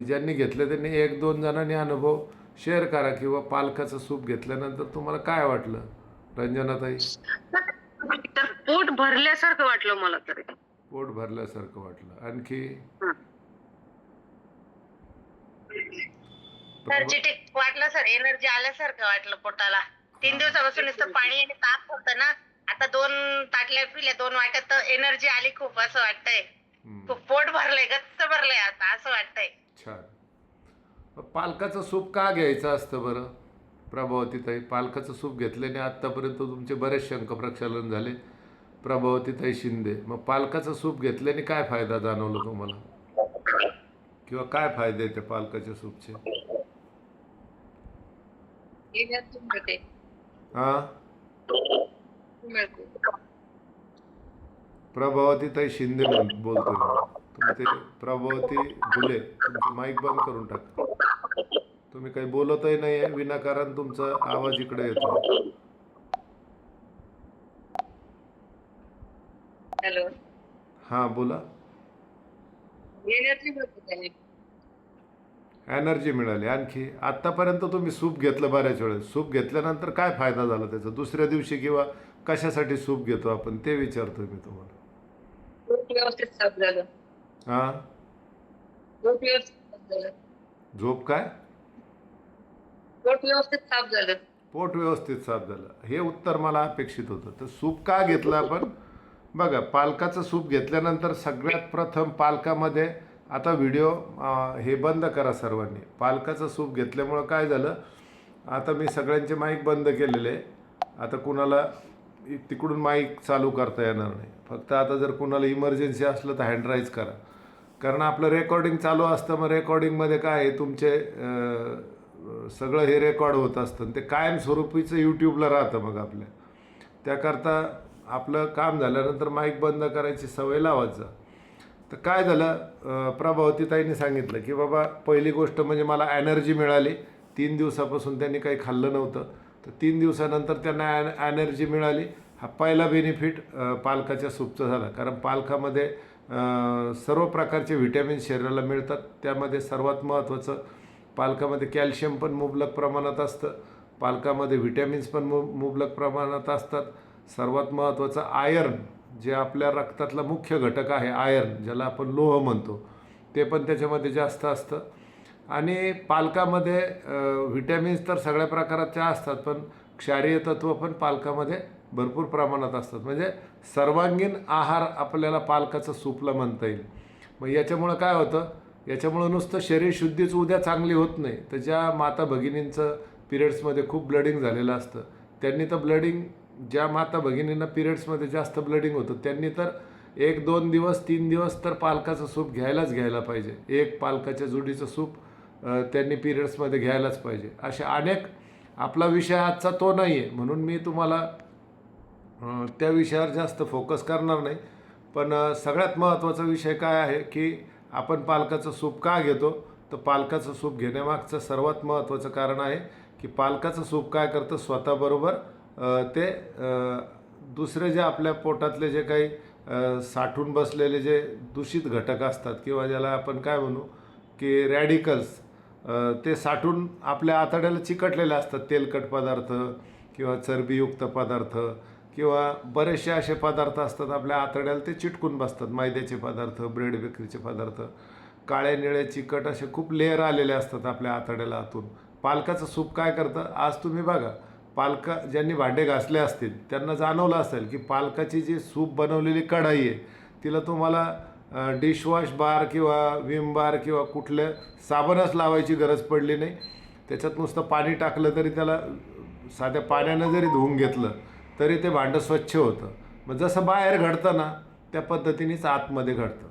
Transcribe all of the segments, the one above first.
ज्यांनी घेतलं त्यांनी एक दोन जणांनी अनुभव शेअर करा किंवा पालकाचं सूप घेतल्यानंतर तुम्हाला काय वाटलं रंजनाताई? तर पोट भरल्यासारखं वाटलं मला तरी. पोट भरल्यासारखं वाटलं. आणखी? हं. एनर्जेटिक वाटलं सर, एनर्जी आल्यासारखं वाटलं पोटाला. 3 दिवसापासून नुसतं पाणी आणि ताप होतं ना. आता 2 ताटल्या पिल्या, 2 वाट्यात तर एनर्जी आली खूप असं वाटतंय. खूप पोट भरलंय, गच्च भरलंय आता असं वाटतंय. छान. पालकाचं सूप का घ्यायचं असतं बरं प्रभावतीताई? पालकाचं सूप घेतल्याने आत्तापर्यंत तुमचे बरेच शंखप्रक्षालन झाले. प्रभावतीताई शिंदे, मग पालकाचं सूप घेतल्याने काय फायदा जाणवला तुम्हाला किंवा काय फायदे आहेत त्या पालकाच्या सूपचे? हा, प्रभावतीताई शिंदे बोलतोय मी. तुम्ही ते प्रभावती गुले, तुमचं माईक बंद करून टाका. तुम्ही काही बोलतही नाही आहे, विनाकारण तुमचा आवाज इकडे येतोय. हॅलो. हा बोला. एनर्जी मिळाली. आणखी आत्तापर्यंत तुम्ही सूप घेतलं बऱ्याच वेळेस, सूप घेतल्यानंतर काय फायदा झाला त्याचा दुसऱ्या दिवशी किंवा कशासाठी सूप घेतो आपण ते विचारतोय मी तुम्हाला. पोट व्यवस्थित साफ झालं. हा, पोट व्यवस्थित साफ झालं. झोप काय? पोट व्यवस्थित साफ झालं. पोट व्यवस्थित साफ झालं, हे उत्तर मला अपेक्षित होतं. तर सूप का घेतलं आपण? बघा, पालकाचं सूप घेतल्यानंतर सगळ्यात प्रथम पालकामध्ये, आता व्हिडिओ हे बंद करा सर्वांनी. पालकाचं सूप घेतल्यामुळं काय झालं, आता मी सगळ्यांचे माईक बंद केलेले. आता कुणाला तिकडून माईक चालू करता येणार नाही. फक्त आता जर कुणाला इमर्जन्सी असलं तर हँड राईज करा, कारण आपलं रेकॉर्डिंग चालू असतं. मग रेकॉर्डिंगमध्ये काय आहे, तुमचे सगळं हे रेकॉर्ड होत असतं, ते कायमस्वरूपीचं यूट्यूबला राहतं. मग आपल्या त्याकरता आपलं काम झाल्यानंतर माईक बंद करायची सवय लावायचं. तर काय झालं, प्रभावतीताईंनी सांगितलं की बाबा पहिली गोष्ट म्हणजे मला एनर्जी मिळाली. 3 दिवसापासून त्यांनी काही खाल्लं नव्हतं, तर 3 दिवसानंतर त्यांना एनर्जी मिळाली. हा पहिला बेनिफिट पालकाच्या सूपचा झाला, कारण पालकामध्ये सर्व प्रकारचे व्हिटॅमिन शरीराला मिळतात. त्यामध्ये सर्वात महत्त्वाचं, पालकामध्ये कॅल्शियम पण मुबलक प्रमाणात असतं, पालकामध्ये व्हिटॅमिन्स पण मुबलक प्रमाणात असतात. सर्वात महत्त्वाचं आयर्न, जे आपल्या रक्तातला मुख्य घटक आहे आयर्न, ज्याला आपण लोह म्हणतो, ते पण त्याच्यामध्ये जास्त असतं. आणि पालकामध्ये व्हिटॅमिन्स तर सगळ्या प्रकारच्या असतात, पण क्षारीय तत्व पण पालकामध्ये भरपूर प्रमाणात असतात. म्हणजे सर्वांगीण आहार आपल्याला पालकाचं सूपला म्हणता येईल. मग याच्यामुळं काय होतं, याच्यामुळं नुसतं शरीरशुद्धीच उद्या चांगली होत नाही, तर ज्या माता भगिनींचं पिरियड्समध्ये खूप ब्लडिंग झालेलं असतं, त्यांनी तर ब्लडिंग, ज्या माता भगिनींना पिरियड्समध्ये जास्त ब्लडिंग होतं त्यांनी तर 1-2 दिवस 3 दिवस तर पालकाचं सूप घ्यायला पाहिजे. एक पालकाच्या जुडीचं सूप त्यांनी पिरियड्समध्ये घ्यायलाच पाहिजे. असे अनेक, आपला विषय आजचा तो नाही आहे म्हणून मी तुम्हाला त्या विषयावर जास्त फोकस करणार नाही. पण सगळ्यात महत्त्वाचा विषय काय आहे की आपण पालकाचं सूप का घेतो, तर पालकाचं सूप घेण्यामागचं सर्वात महत्त्वाचं कारण आहे की पालकाचं सूप काय करतं, स्वतःबरोबर ते दुसरे जे आपल्या पोटातले जे काही साठून बसलेले जे दूषित घटक असतात, किंवा ज्याला आपण काय म्हणू की रॅडिकल्स, ते साठून आपल्या आतड्याला चिकटलेले असतात. तेलकट पदार्थ किंवा चरबीयुक्त पदार्थ किंवा बरेचसे असे पदार्थ असतात आपल्या आतड्याला, ते चिटकून बसतात. मैद्याचे पदार्थ, ब्रेड बेकरीचे पदार्थ, काळे निळे चिकट असे खूप लेअर आलेले असतात आपल्या आतड्याला आतून. पालकाचं सूप काय करतं, आज तुम्ही बघा, ज्यांनी भांडे घासले असतील त्यांना जाणवलं असेल की पालकाची जी सूप बनवलेली कढाई आहे, तिला तुम्हाला डिशवॉश बार किंवा विम बार किंवा कुठलं साबणच लावायची गरज पडली नाही. त्याच्यात नुसतं पाणी टाकलं तरी, त्याला साध्या पाण्यानं जरी धुवून घेतलं तरी ते भांडं स्वच्छ होतं. मग जसं बाहेर घडतं ना, त्या पद्धतीनेच आतमध्ये घडतं.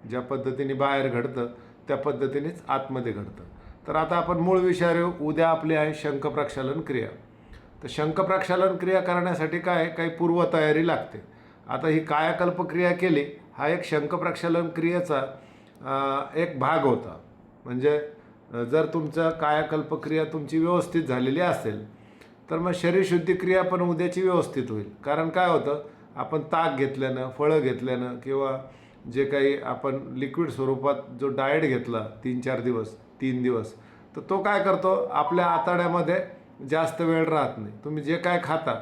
ज्या पद्धतीने बाहेर घडतं त्या पद्धतीनेच आतमध्ये घडतं. तर आता आपण मूळ विषयावर येऊ. उद्या आपली आहे शंखप्रक्षालन क्रिया. तर शंखप्रक्षालन क्रिया करण्यासाठी काय, काही पूर्वतयारी लागते. आता ही कायाकल्प क्रिया केली, हा एक शंखप्रक्षालन क्रियेचा एक भाग होता. म्हणजे जर तुमचं कायाकल्प क्रिया तुमची व्यवस्थित झालेली असेल तर मग शरीरशुद्धी क्रिया पण उद्याची व्यवस्थित होईल. कारण काय होतं, आपण ताक घेतल्यानं, फळं घेतल्यानं किंवा जे काही आपण लिक्विड स्वरूपात जो डाएट घेतला 3-4 दिवस 3 दिवस, तर तो काय करतो आपल्या आतड्यामध्ये जास्त वेळ राहत नाही. तुम्ही जे काय खाता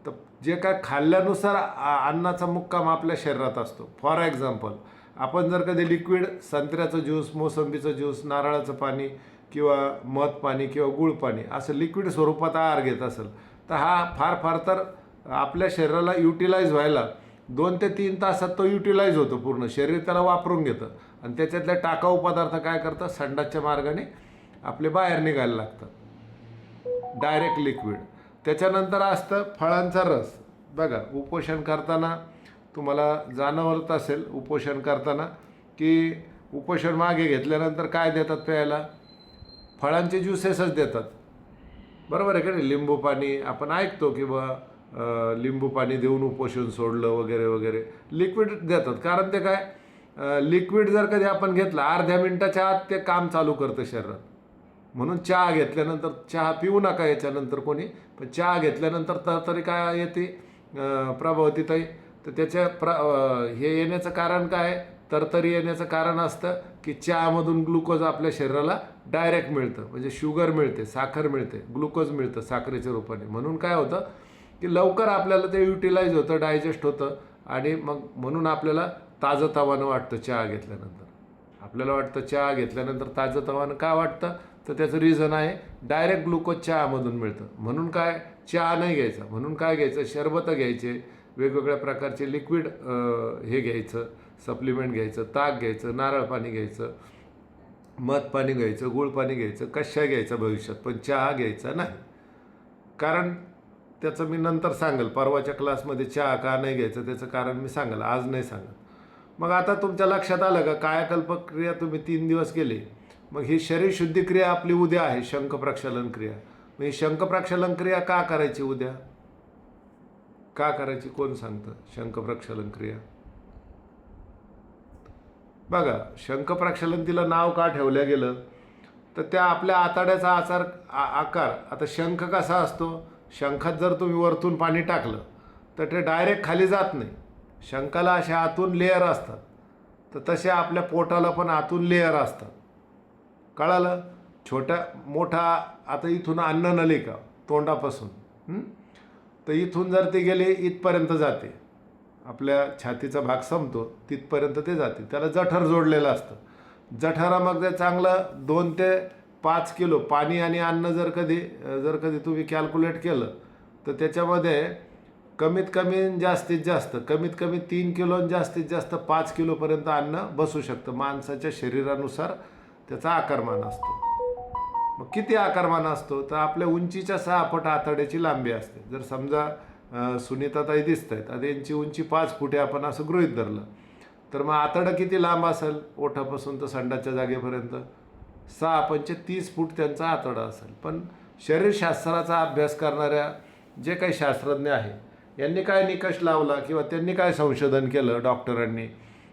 तर जे काय खाल्ल्यानुसार अन्नाचा मुक्काम आपल्या शरीरात असतो. फॉर एक्झाम्पल आपण जर कधी लिक्विड संत्र्याचं ज्यूस, मोसंबीचं ज्यूस, नारळाचं पाणी किंवा मध पाणी किंवा गूळ पाणी असं लिक्विड स्वरूपात आहार घेत असेल तर हा फार तर आपल्या शरीराला युटिलाइज व्हायला 2 ते 3 तासात तो युटिलाइज होतो. पूर्ण शरीर त्याला वापरून घेतं आणि त्याच्यातले टाकाऊ पदार्थ काय करतात संडासच्या मार्गाने आपले बाहेर निघायला लागतात, डायरेक्ट लिक्विड. त्याच्यानंतर असतं फळांचा रस. बघा उपोषण करताना तुम्हाला जाणवत असेल उपोषण करताना की उपोषण मागे घेतल्यानंतर काय देतात प्यायला, फळांचे ज्युसेसच देतात, बरोबर आहे का नाही. लिंबू पाणी आपण ऐकतो की लिंबू पाणी देऊन उपोषण सोडलं वगैरे वगैरे, लिक्विड देतात. कारण ते काय लिक्विड जर कधी आपण घेतलं अर्ध्या मिनिटाच्या आत ते काम चालू करतं शरीरात. म्हणून चहा घेतल्यानंतर, चहा पिऊ नका याच्यानंतर कोणी, पण चहा घेतल्यानंतर तरी काय येते प्रभावतीताई, तर त्याच्या हे येण्याचं कारण काय, तरतरी येण्याचं कारण असतं की चहामधून ग्लुकोज आपल्या शरीराला डायरेक्ट मिळतं, म्हणजे शुगर मिळते, साखर मिळते, ग्लुकोज मिळतं साखरेच्या रूपाने. म्हणून काय होतं की लवकर आपल्याला ते युटिलाइज होतं, डायजेस्ट होतं आणि मग म्हणून आपल्याला ताजंतवानं वाटतं चहा घेतल्यानंतर. आपल्याला वाटतं चहा घेतल्यानंतर ताजंतवानं का वाटतं, तर त्याचं रिझन आहे डायरेक्ट ग्लुकोज चहामधून मिळतं. म्हणून काय चहा नाही घ्यायचा, म्हणून काय घ्यायचं, शरबतं घ्यायचे, वेगवेगळ्या प्रकारचे लिक्विड हे घ्यायचं, सप्लिमेंट घ्यायचं, ताक घ्यायचं, नारळ पाणी घ्यायचं, मध पाणी घ्यायचं, गूळ पाणी घ्यायचं, कशा घ्यायचा भविष्यात, पण चहा घ्यायचा नाही. कारण त्याचं मी नंतर सांगेल, परवाच्या क्लासमध्ये चहा का नाही घ्यायचं त्याचं कारण मी सांगेल, आज नाही सांगत. मग आता तुमच्या लक्षात आलं का कायाकल्प क्रिया तुम्ही 3 दिवस केली, मग ही शरीर शुद्धी क्रिया आपली उद्या आहे, शंख प्रक्षालन क्रिया. मग ही शंख प्रक्षालन क्रिया का करायची उद्या, का करायची कोण सांगतं. शंख प्रक्षालन क्रिया बघा, शंख प्रक्षालन तिला नाव का ठेवलं गेलं, तर त्या आपल्या आतड्याचा आकार, आता शंख कसा असतो, शंखात जर तुम्ही वरतून पाणी टाकलं तर ते डायरेक्ट खाली जात नाही, शंखाला अशा आतून लेअर असतात. तर तसे आपल्या पोटाला पण आतून लेअर असतात, कळालं. मोठा आता इथून अन्ननलिका तोंडापासून तर इथून जर ते गेले इथपर्यंत जाते, आपल्या छातीचा भाग संपतो तिथपर्यंत ते जाते, त्याला जठर जोडलेलं असतं. जठरा मग ते चांगलं 2 ते 5 किलो पाणी आणि अन्न जर कधी तुम्ही कॅल्क्युलेट केलं तर त्याच्यामध्ये कमीत कमी जास्तीत जास्त 3 किलो आणि जास्तीत जास्त 5 किलोपर्यंत अन्न बसू शकतं. माणसाच्या शरीरानुसार त्याचा आकारमान असतो. मग किती आकारमान असतो, तर आपल्या उंचीच्या 6 पट आतड्याची लांबी असते. जर समजा सुनीताताई दिसत आहेत, आता यांची उंची 5 फूट आहे आपण असं गृहीत धरलं, तर मग आतडं किती लांब असेल ओठापासून तर संडाच्या जागेपर्यंत, 6 पंचे 30 फूट त्यांचा आतडा असेल. पण शरीरशास्त्राचा अभ्यास करणाऱ्या जे काही शास्त्रज्ञ आहे यांनी काय निकष लावला किंवा त्यांनी काय संशोधन केलं डॉक्टरांनी,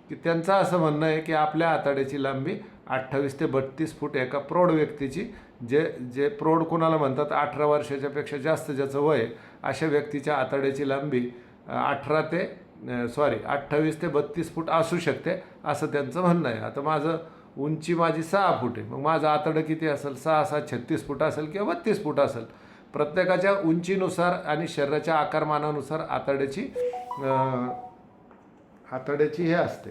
की त्यांचं असं म्हणणं आहे की आपल्या आतड्याची लांबी 28 ते 32 फूट एका प्रौढ व्यक्तीची, जे प्रौढ कोणाला म्हणतात 18 वर्षाच्या पेक्षा जास्त ज्याचं वय, अशा व्यक्तीच्या आतड्याची लांबी 28 ते 32 फूट असू शकते असं त्यांचं म्हणणं आहे. आता माझी 6 फूट आहे, मग माझं आतडं किती असेल, 6-6 36 फूट असेल किंवा 32 फूट असेल. प्रत्येकाच्या उंचीनुसार आणि शरीराच्या आकारमानानुसार आतड्याची हे असते.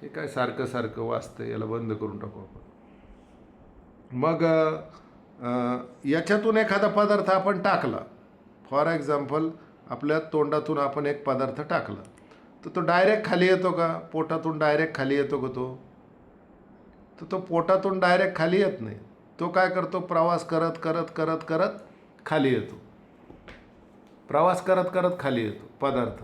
हे काय सारखं वाजतं, याला बंद करून टाकू आपण. मग याच्यातून एखादा पदार्थ आपण टाकला, फॉर एक्झाम्पल आपल्या तोंडातून आपण एक पदार्थ टाकला तर तो डायरेक्ट खाली येतो का, पोटातून डायरेक्ट खाली येतो का तर तो पोटातून डायरेक्ट खाली येत नाही. तो काय करतो, प्रवास करत खाली येतो, प्रवास करत खाली येतो पदार्थ.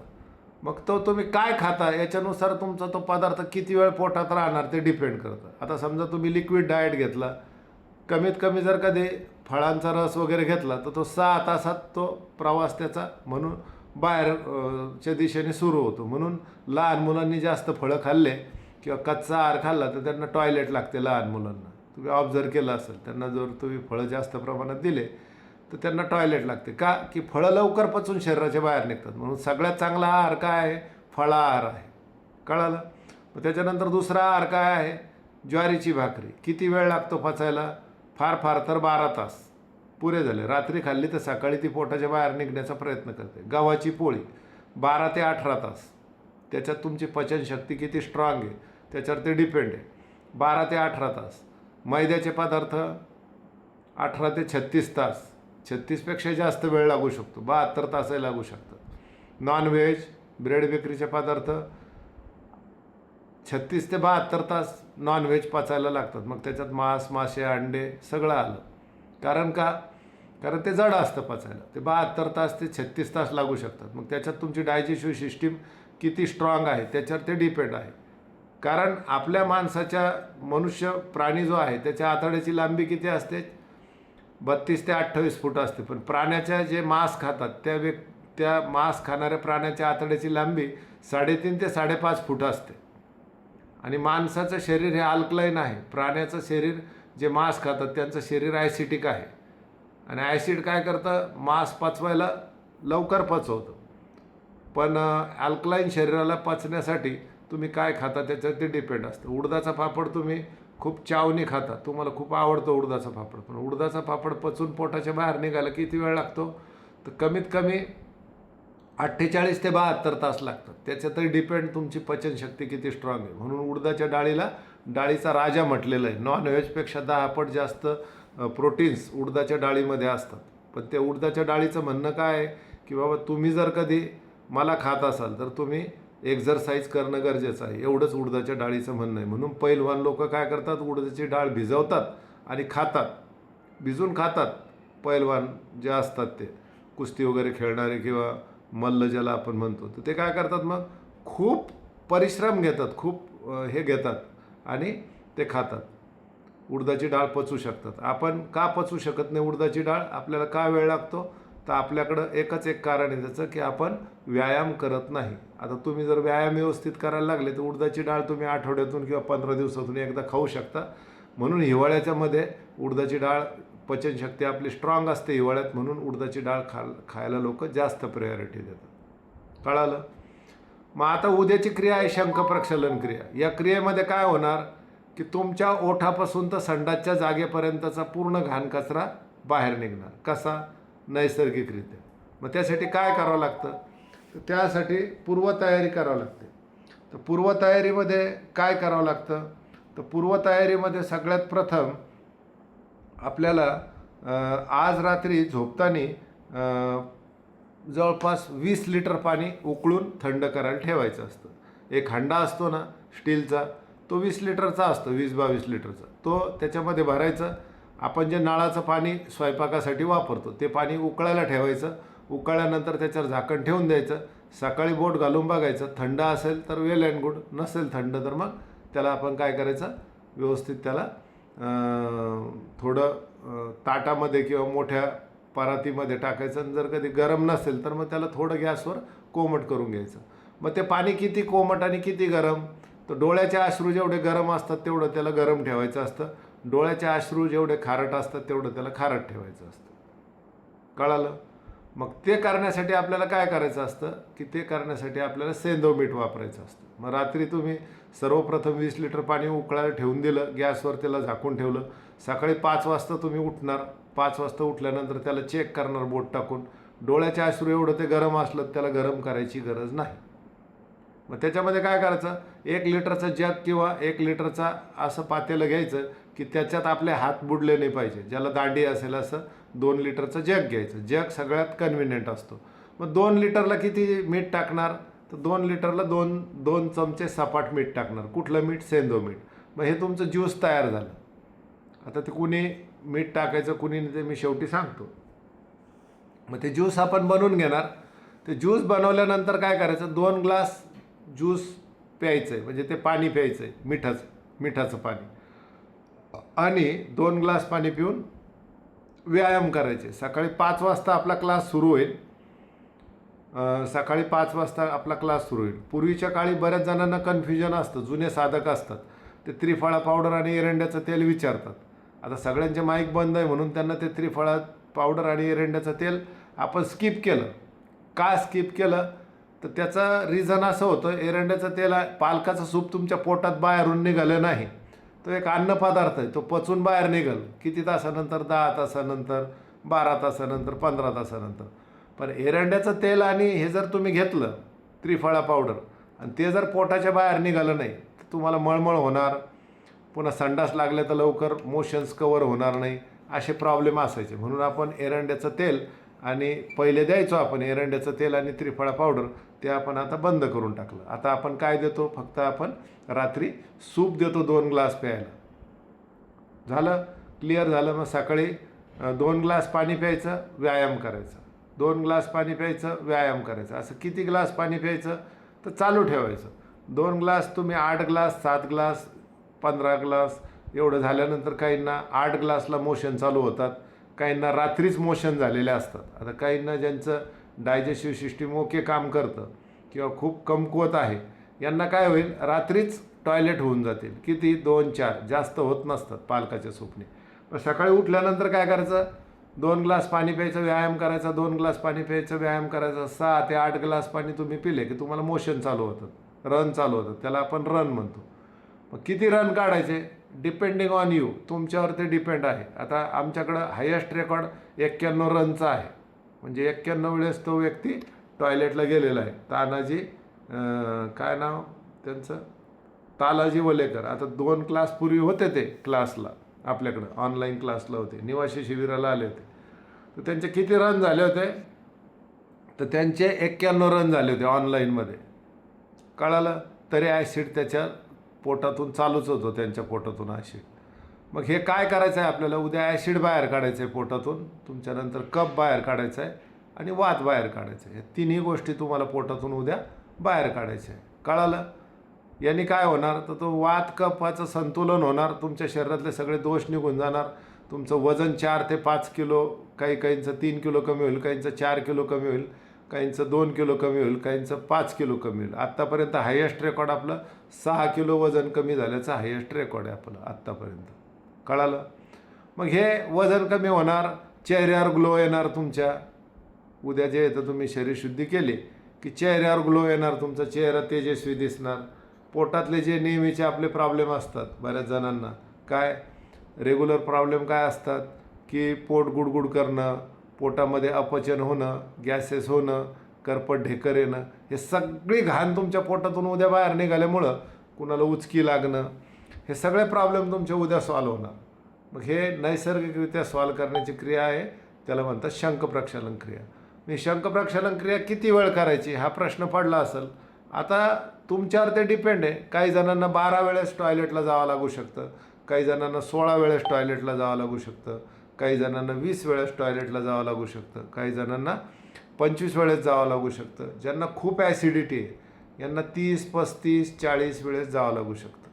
मग तो तुम्ही काय खाता याच्यानुसार तुमचा तो पदार्थ किती वेळ पोटात राहणार ते डिपेंड करतं. आता समजा तुम्ही लिक्विड डाएट घेतला, कमीत कमी जर कधी फळांचा रस वगैरे घेतला तर तो 6 तासात तो प्रवास त्याचा म्हणून बाहेरच्या दिशेने सुरू होतो. म्हणून लहान मुलांनी जास्त फळं खाल्ले किंवा कच्चा आहार खाल्ला तर त्यांना टॉयलेट लागते. लहान मुलांना तुम्ही ऑब्झर्व केलं असेल, त्यांना जर तुम्ही फळं जास्त प्रमाणात दिले तर त्यांना टॉयलेट लागते. का, की फळं लवकर पचून शरीराच्या बाहेर निघतात. म्हणून सगळ्यात चांगला आहार काय आहे, फळाहार आहे, कळालं. मग त्याच्यानंतर दुसरा आहार काय आहे, ज्वारीची भाकरी. किती वेळ लागतो पचायला, फार फार तर 12 तास पुरे झाले. रात्री खाल्ली तर सकाळी ती पोटाच्या बाहेर निघण्याचा प्रयत्न करते. गव्हाची पोळी 12 ते 18 तास. त्याच्यात तुमची पचनशक्ती किती स्ट्रॉंग आहे त्याच्यावर ते डिपेंड आहे. 12 ते 18 तास. मैद्याचे पदार्थ 18 ते 36 तास. 36पेक्षा जास्त वेळ लागू शकतो, 72 तासही लागू शकतात. नॉनव्हेज, ब्रेड बेकरीचे पदार्थ 36 ते 72 तास नॉनव्हेज पचायला लागतात. मग त्याच्यात मांस, मासे, अंडे सगळं आलं. कारण का, कारण ते जड असतं पचायला. ते 72 तास ते 36 तास लागू शकतात. मग त्याच्यात तुमची डायजेस्टिव्ह सिस्टीम किती स्ट्रॉंग आहे त्याच्यावर ते डिपेंड आहे. कारण आपल्या माणसाच्या, मनुष्य प्राणी जो आहे त्याच्या आतड्याची लांबी किती असते, 32 ते 28 फूट असते. पण प्राण्याच्या जे मांस खातात त्या मांस खाणाऱ्या प्राण्याच्या आतड्याची लांबी 3.5 ते 5.5 फूट असते. आणि माणसाचं शरीर हे अल्कलाईन आहे. प्राण्याचं शरीर, जे मांस खातात त्यांचं शरीर ॲसिडिक आहे. आणि ॲसिड काय करतं, मांस पचवायला लवकर पचवतं. पण अल्कलाईन शरीराला पचण्यासाठी तुम्ही काय खाता त्याच्यावर ते डिपेंड असतं. उडदाचा पापड तुम्ही खूप चावनी खाता, तुम्हाला खूप आवडतो उडदाचा पापड. पण उडदाचा पापड पचून पोटाच्या बाहेर निघायला किती वेळ लागतो, तर कमीत कमी 48 ते 72 तास लागतात. त्याच्यातही डिपेंड तुमची पचनशक्ती किती स्ट्रॉंग आहे. म्हणून उडदाच्या डाळीला डाळीचा राजा म्हटलेलं आहे. नॉनव्हेजपेक्षा 10 पट जास्त प्रोटीन्स उडदाच्या डाळीमध्ये असतात. पण ते उडदाच्या डाळीचं म्हणणं काय आहे की बाबा तुम्ही जर कधी मला खात असाल तर तुम्ही एक्झरसाईज करणं गरजेचं आहे, एवढंच उडदाच्या डाळीचं म्हणणं आहे. म्हणून पैलवान लोक काय करतात, उडदाची डाळ भिजवतात आणि खातात, भिजून खातात. पैलवान जे असतात ते कुस्ती वगैरे खेळणारे किंवा मल्ल ज्याला आपण म्हणतो, तर ते काय करतात, मग खूप परिश्रम घेतात, खूप हे घेतात आणि ते खातात. उडदाची डाळ पचवू शकतात. आपण का पचवू शकत नाही उडदाची डाळ, आपल्याला का वेळ लागतो, तर आपल्याकडं एकच एक कारण आहे त्याचं की आपण व्यायाम करत नाही. आता तुम्ही जर व्यायाम व्यवस्थित करायला लागले तर उडदाची डाळ तुम्ही आठवड्यातून किंवा 15 दिवसातून एकदा खाऊ शकता. म्हणून हिवाळ्याच्यामध्ये उडदाची डाळ, पचनशक्ती आपली स्ट्रॉंग असते हिवाळ्यात, म्हणून उडदाची डाळ खायला लोक जास्त प्रायोरिटी देतात. कळालं. मग आता उद्याची क्रिया आहे शंखप्रक्षालन क्रिया. या क्रियेमध्ये काय होणार की तुमच्या ओठापासून तर संडासच्या जागेपर्यंतचा पूर्ण घाण कचरा बाहेर निघणार. कसा, नैसर्गिकरित्या. मग त्यासाठी काय करावं लागतं, तर त्यासाठी पूर्वतयारी करावी लागते. तर पूर्वतयारीमध्ये काय करावं लागतं, तर पूर्वतयारीमध्ये सगळ्यात प्रथम आपल्याला आज रात्री झोपताना जवळपास 20 लिटर पाणी उकळून थंड करायला ठेवायचं असतं. एक हंडा असतो ना स्टीलचा, तो 20 लिटरचा असतो, 20-22 लिटरचा. तो त्याच्यामध्ये भरायचं. आपण जे नळाचं पाणी स्वयंपाकासाठी वापरतो ते पाणी उकळायला ठेवायचं. उकळल्यानंतर त्याच्यावर झाकण ठेवून द्यायचं. सकाळी बोट घालून बघायचं, थंड असेल तर वेल अँड गुड, नसेल थंड तर मग त्याला आपण काय करायचं, व्यवस्थित त्याला थोडं ताटामध्ये किंवा मोठ्या परातीमध्ये टाकायचं. आणि जर कधी गरम नसेल तर मग त्याला थोडं गॅसवर कोमट करून घ्यायचं. मग ते पाणी किती कोमट आणि किती गरम, तर डोळ्याचे अश्रू जेवढे गरम असतात तेवढं त्याला गरम ठेवायचं असतं. डोळ्याचे अश्रू जेवढे खारट असतात तेवढं त्याला खारट ठेवायचं असतं. कळालं. मग ते करण्यासाठी आपल्याला काय करायचं असतं की ते करण्यासाठी आपल्याला सेंधव मीठ वापरायचं असतं. मग रात्री तुम्ही सर्वप्रथम 20 लिटर पाणी उकळायला ठेवून दिलं, गॅसवर त्याला झाकून ठेवलं. सकाळी 5 वाजता तुम्ही उठणार. 5 वाजता उठल्यानंतर त्याला चेक करणार बोट टाकून. डोळ्याचे अश्रू एवढं ते गरम असलं त्याला गरम करायची गरज नाही. मग त्याच्यामध्ये काय करायचं, 1 लिटरचा जग किंवा 1 लिटरचा असं पातेलं घ्यायचं की त्याच्यात आपले हात बुडले नाही पाहिजे. ज्याला दांडी असेल असं 2 लिटरचं जग घ्यायचं. जग सगळ्यात कन्व्हिनियंट असतो. मग 2 लिटरला किती मीठ टाकणार, तर 2 लिटरला 2 चमचे सपाट मीठ टाकणार. कुठलं मीठ, सेंधव मीठ. मग हे तुमचं ज्यूस तयार झालं. आता ते कुणी मीठ टाकायचं कुणी नाही ते मी शेवटी सांगतो. मग ते ज्यूस आपण बनवून घेणार. ते ज्यूस बनवल्यानंतर काय करायचं, 2 ग्लास ज्यूस प्यायचं आहे, म्हणजे ते पाणी प्यायचं आहे, मिठाचं पाणी. आणि 2 ग्लास पाणी पिऊन व्यायाम करायचे. सकाळी 5 वाजता आपला क्लास सुरू होईल. सकाळी 5 वाजता आपला क्लास सुरू होईल. पूर्वीच्या काळी बऱ्याच जणांना कन्फ्युजन असतं, जुने साधक असतात ते त्रिफळा पावडर आणि एरंड्याचं तेल विचारतात. आता सगळ्यांचे माईक बंद आहे म्हणून त्यांना ते त्रिफळा पावडर आणि एरंड्याचं तेल आपण स्किप केलं. का स्किप केलं, तर त्याचं रिझन असं होतं, एरंड्याचं तेल पालकाचं सूप तुमच्या पोटात बाहेरून निघालं नाही, तो एक अन्नपदार्थ आहे, तो पचून बाहेर निघल किती तासानंतर, 10 तासानंतर, 12 तासानंतर, 15 तासानंतर. पण एरंड्याचं तेल आणि हे जर तुम्ही घेतलं त्रिफळा पावडर आणि ते जर पोटाच्या बाहेर निघालं नाही तर तुम्हाला मळमळ होणार, पुन्हा संडास लागले तर लवकर मोशन्स कवर होणार नाही, असे प्रॉब्लेम असायचे. म्हणून आपण एरंड्याचं तेल आणि पहिले द्यायचो आपण एरंड्याचं तेल आणि त्रिफळा पावडर, ते आपण आता बंद करून टाकलं. आता आपण काय देतो, फक्त आपण रात्री सूप देतो 2 ग्लास प्यायला. झालं, क्लिअर झालं. मग सकाळी 2 ग्लास पाणी प्यायचं, व्यायाम करायचा, 2 ग्लास पाणी प्यायचं, व्यायाम करायचं. असं किती ग्लास पाणी प्यायचं तर चालू ठेवायचं. 2 ग्लास तुम्ही 8 ग्लास, 7 ग्लास, 15 ग्लास एवढं झाल्यानंतर काहींना 8 ग्लासला मोशन चालू होतात, काहींना रात्रीच मोशन झालेले असतात. आता काहींना ज्यांचं डायजेस्टिव्ह सिस्टीम ओके काम करतं किंवा खूप कमकुवत आहे, यांना काय होईल, रात्रीच टॉयलेट होऊन जातील. किती, 2-4, जास्त होत नसतात पालकाच्या सूपने. मग सकाळी उठल्यानंतर काय करायचं, 2 ग्लास पाणी प्यायचं, व्यायाम करायचा, 2 ग्लास पाणी प्यायचं, व्यायाम करायचा. 6 ते 8 ग्लास पाणी तुम्ही पिले की तुम्हाला मोशन चालू होतं, रन चालू होतं, त्याला आपण रन म्हणतो. मग किती रन काढायचे, डिपेंडिंग ऑन यू, तुमच्यावर ते डिपेंड आहे. आता आमच्याकडं हायेस्ट रेकॉर्ड 91 रनचा आहे, म्हणजे 91 वेळेस तो व्यक्ती टॉयलेटला गेलेला आहे. तानाजी काय नाव त्यांचं, तालाजी वलेकर. आता 2 क्लास पूर्वी होते ते क्लासला, आपल्याकडं ऑनलाईन क्लासला होते, निवासी शिबिराला आले होते. तर त्यांचे किती रन झाले होते, तर त्यांचे 91 रन झाले होते ऑनलाईनमध्ये. कळालं, तरी ॲसिड त्याच्या पोटातून चालूच होतो, त्यांच्या पोटातून ॲसिड. मग हे काय करायचं आहे आपल्याला, उद्या ॲसिड बाहेर काढायचं आहे पोटातून, तुमच्यानंतर कफ बाहेर काढायचा आहे आणि वात बाहेर काढायचं आहे. हे तिन्ही गोष्टी तुम्हाला पोटातून उद्या बाहेर काढायच्या आहे. कळालं, यांनी काय होणार, तर तो वात कफाचं संतुलन होणार, तुमच्या शरीरातले सगळे दोष निघून जाणार, तुमचं वजन 4 ते 5 किलो, काहींचं 3 किलो कमी होईल, काहींचं 4 किलो कमी होईल, काहींचं 2 किलो कमी होईल, काहींचं 5 किलो कमी होईल. आत्तापर्यंत हायेस्ट रेकॉर्ड आपलं 6 किलो वजन कमी झाल्याचं हायेस्ट रेकॉर्ड आहे आपलं आत्तापर्यंत. कळालं, मग हे वजन कमी होणार, चेहऱ्यावर ग्लो येणार तुमच्या. उद्या जे येतं तुम्ही शरीरशुद्धी केली की चेहऱ्यावर ग्लो येणार, तुमचा चेहरा तेजस्वी दिसणार. पोटातले जे नेहमीचे आपले प्रॉब्लेम असतात बऱ्याच जणांना, काय रेग्युलर प्रॉब्लेम काय असतात, की पोट गुडगुड करणं, पोटामध्ये अपचन होणं, गॅसेस होणं, करपट ढेकर येणं, हे सगळी घाण तुमच्या पोटातून उद्या बाहेर निघाल्यामुळं कुणाला उचकी लागणं, हे सगळे प्रॉब्लेम तुमचे उद्या सॉल्व्ह होणार. मग हे नैसर्गिकरित्या सॉल्व्ह करण्याची क्रिया आहे, त्याला म्हणतात शंख-प्रक्षालन क्रिया. मी शंख-प्रक्षालन क्रिया किती वेळ करायची हा प्रश्न पडला असेल. आता तुमच्यावर ते डिपेंड आहे. काही जणांना 12 वेळेस टॉयलेटला जावं लागू शकतं, काही जणांना 16 वेळेस टॉयलेटला जावं लागू शकतं, काही जणांना 20 वेळेस टॉयलेटला जावं लागू शकतं, काही जणांना 25 वेळेस जावं लागू शकतं. ज्यांना खूप ॲसिडिटी आहे यांना 30, 35, 40 वेळेस जावं लागू शकतं.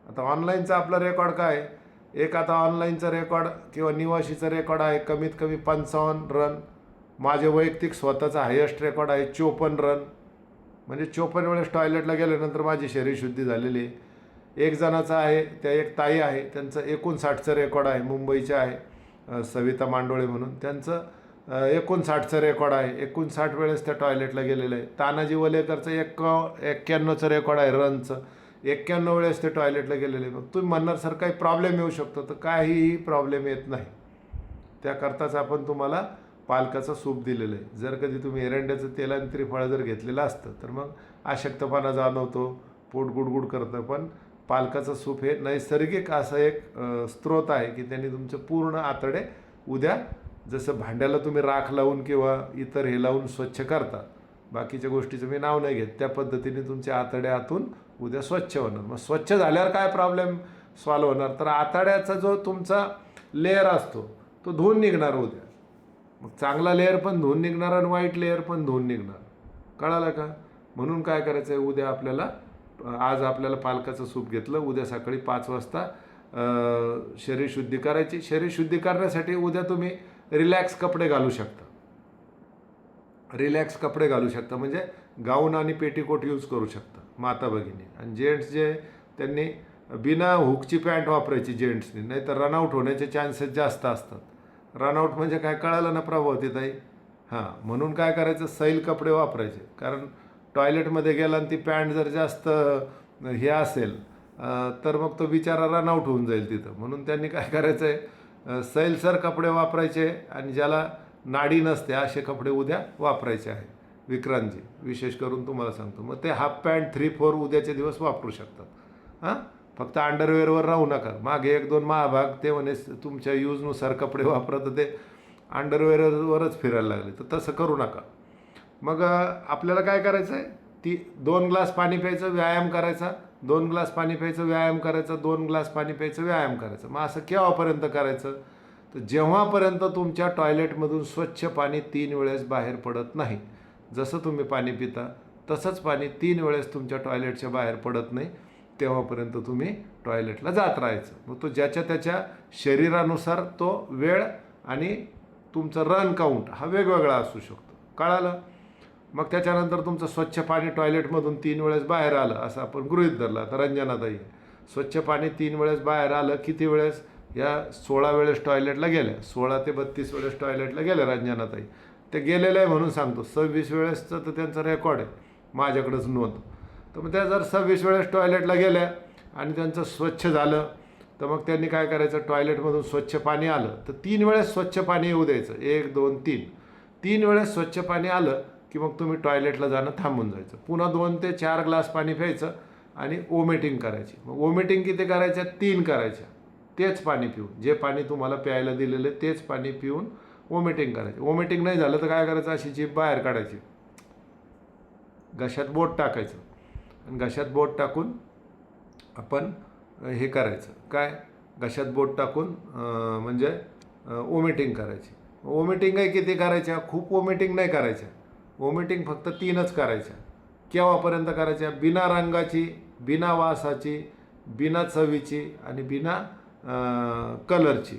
आता ऑनलाईनचा आपला रेकॉर्ड काय आहे, एक आता ऑनलाईनचा रेकॉर्ड किंवा निवासीचा रेकॉर्ड आहे कमीत कमी 55 रन. माझे वैयक्तिक स्वतःचा हायेस्ट रेकॉर्ड आहे 54 रन, म्हणजे 54 वेळेस टॉयलेटला गेल्यानंतर माझी शरीरशुद्धी झालेली आहे. एक जणाचा आहे, त्या एक ताई आहे, त्यांचं 59चं रेकॉर्ड आहे, मुंबईच्या आहे, सविता मांडोळे म्हणून, त्यांचं 59चं रेकॉर्ड आहे, 59 वेळेस त्या टॉयलेटला गेलेलं आहे. तानाजी वलेकरचं 91चं रेकॉर्ड आहे रनचं, 91 वेळेस ते टॉयलेटला गेलेले. मग तुम्ही म्हणणार सर काही प्रॉब्लेम येऊ शकतो, तर काहीही प्रॉब्लेम येत नाही. त्याकरताच आपण तुम्हाला पालकाचं सूप दिलेलं आहे. जर कधी तुम्ही एरंड्याचं तेल आणि त्रिफळा जर घेतलेलं असतं तर मग अशक्तपणा जाणवतो, पोट गुडगुड करतं. पण पालकाचं सूप हे नैसर्गिक असं एक स्रोत आहे की त्यांनी तुमचं पूर्ण आतडे उद्या, जसं भांड्याला तुम्ही राख लावून किंवा इतर हे लावून स्वच्छ करता, बाकीच्या गोष्टीचं मी नाव नाही घेत, त्या पद्धतीने तुमच्या आतड्या आतून उद्या स्वच्छ होणार. मग स्वच्छ झाल्यावर काय प्रॉब्लेम सॉल्व्ह होणार, तर आतड्याचा जो तुमचा लेअर असतो तो धुवून निघणार उद्या. मग चांगला लेअर पण धुवून निघणार आणि वाईट लेअर पण धुवून निघणार. कळालं का? म्हणून काय करायचं आहे, उद्या आपल्याला, आज आपल्याला पालकाचं सूप घेतलं, उद्या सकाळी 5 वाजता शरीरशुद्धी करायची. शरीरशुद्धी करण्यासाठी उद्या तुम्ही रिलॅक्स कपडे घालू शकता. रिलॅक्स कपडे घालू शकता म्हणजे गाऊन आणि पेटीकोट यूज करू शकता माता भगिनी. आणि जेंट्स जे, त्यांनी बिना हुकची पॅन्ट वापरायची जेंट्सनी, नाही तर रनआउट होण्याचे चान्सेस जास्त असतात. रनआउट म्हणजे काय कळालं ना प्रभावती ताई? हां, म्हणून काय करायचं, सैल कपडे वापरायचे. कारण टॉयलेटमध्ये गेला आणि ती पॅन्ट जर जास्त हे असेल तर मग तो बिचारा रनआउट होऊन जाईल तिथं. म्हणून त्यांनी काय करायचं आहे, सैलसर कपडे वापरायचे आणि ज्याला नाडी नसते असे कपडे उद्या वापरायचे आहे. विक्रांतजी विशेष करून तुम्हाला सांगतो. मग ते हाफ पॅन्ट 3-4 उद्याचे दिवस वापरू शकतात. हां, फक्त अंडरवेअरवर राहू नका. मागे 1-2 महाभाग ते म्हणे तुमच्या यूजनुसार कपडे वापरत ते अंडरवेअरवरच फिरायला लागले, तर तसं करू नका. मग आपल्याला काय करायचं आहे, 2 ग्लास पाणी प्यायचं, व्यायाम करायचा, 2 ग्लास पाणी प्यायचं, व्यायाम करायचा, 2 ग्लास पाणी प्यायचं, व्यायाम करायचं. मग असं केव्हापर्यंत करायचं, तर जेव्हापर्यंत तुमच्या टॉयलेटमधून स्वच्छ पाणी 3 वेळेस बाहेर पडत नाही. जसं तुम्ही पाणी पिता तसंच पाणी 3 वेळेस तुमच्या टॉयलेटच्या बाहेर पडत नाही, तेव्हापर्यंत तुम्ही टॉयलेटला जात राहायचं. मग तो ज्याच्या त्याच्या शरीरानुसार तो वेळ आणि तुमचं रन काउंट हा वेगवेगळा असू शकतो. कळालं? मग त्याच्यानंतर तुमचं स्वच्छ पाणी टॉयलेटमधून 3 वेळेस बाहेर आलं असं आपण गृहीत धरलं. आता रंजनाताई स्वच्छ पाणी 3 वेळेस बाहेर आलं. किती वेळेस? या 16 वेळेस टॉयलेटला गेल्या, 16 ते 32 वेळेस टॉयलेटला गेल्या रंजनाताई. ते गेलेलं आहे म्हणून सांगतो. 26 वेळेसचं तर त्यांचा रेकॉर्ड आहे, माझ्याकडंच नोंद. तर मग त्या जर 26 वेळेस टॉयलेटला गेल्या आणि त्यांचं स्वच्छ झालं, तर मग त्यांनी काय करायचं, टॉयलेटमधून स्वच्छ पाणी आलं तर 3 वेळेस स्वच्छ पाणी येऊ द्यायचं. 1, 2, 3. 3 वेळेस स्वच्छ पाणी आलं की मग तुम्ही टॉयलेटला जाणं थांबून जायचं. पुन्हा 2 ते 4 ग्लास पाणी प्यायचं आणि वॉमिटिंग करायची. मग वॉमिटिंग किती करायच्या? 3 करायच्या. तेच पाणी पिऊन, जे पाणी तुम्हाला प्यायला दिलेलं आहे तेच पाणी पिऊन वॉमिटिंग करायची. वॉमिटिंग नाही झालं तर काय करायचं, अशी जीभ बाहेर काढायची, घशात बोट टाकायचं आणि घशात बोट टाकून आपण हे करायचं, काय घशात बोट टाकून म्हणजे वॉमिटिंग करायची. वॉमिटिंगही किती करायच्या? खूप वॉमिटिंग नाही करायच्या. वॉमिटिंग फक्त 3च करायच्या. केव्हापर्यंत करायच्या? बिना रंगाची, बिना वासाची, बिना चवीची आणि बिना कलरची.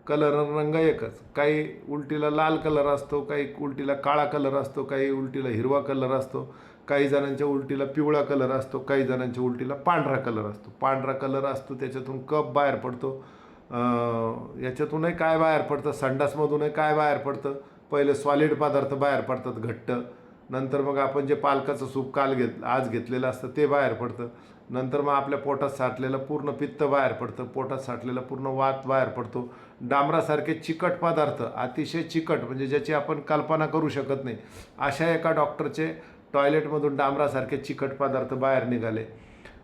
कलर रंग एकच. काही उलटीला लाल कलर असतो, काही उलटीला काळा कलर असतो, काही उलटीला हिरवा कलर असतो, काही जणांच्या उलटीला पिवळा कलर असतो, काही जणांच्या उलटीला पांढरा कलर असतो. पांढरा कलर असतो त्याच्यातून कफ बाहेर पडतो. याच्यातूनही काय बाहेर पडतं, संडासमधूनही काय बाहेर पडतं, पहिले सॉलिड पदार्थ बाहेर पडतात घट्ट, नंतर मग आपण जे पालकाचं सूप आज घेतलेलं असतं ते बाहेर पडतं, नंतर मग आपल्या पोटात साठलेलं पूर्ण पित्त बाहेर पडतं, पोटात साठलेला पूर्ण वात बाहेर पडतो. डांबरासारखे चिकट पदार्थ, अतिशय चिकट, म्हणजे ज्याची आपण कल्पना करू शकत नाही, अशा एका डॉक्टरचे टॉयलेटमधून डांबरासारखे चिकट पदार्थ बाहेर निघाले.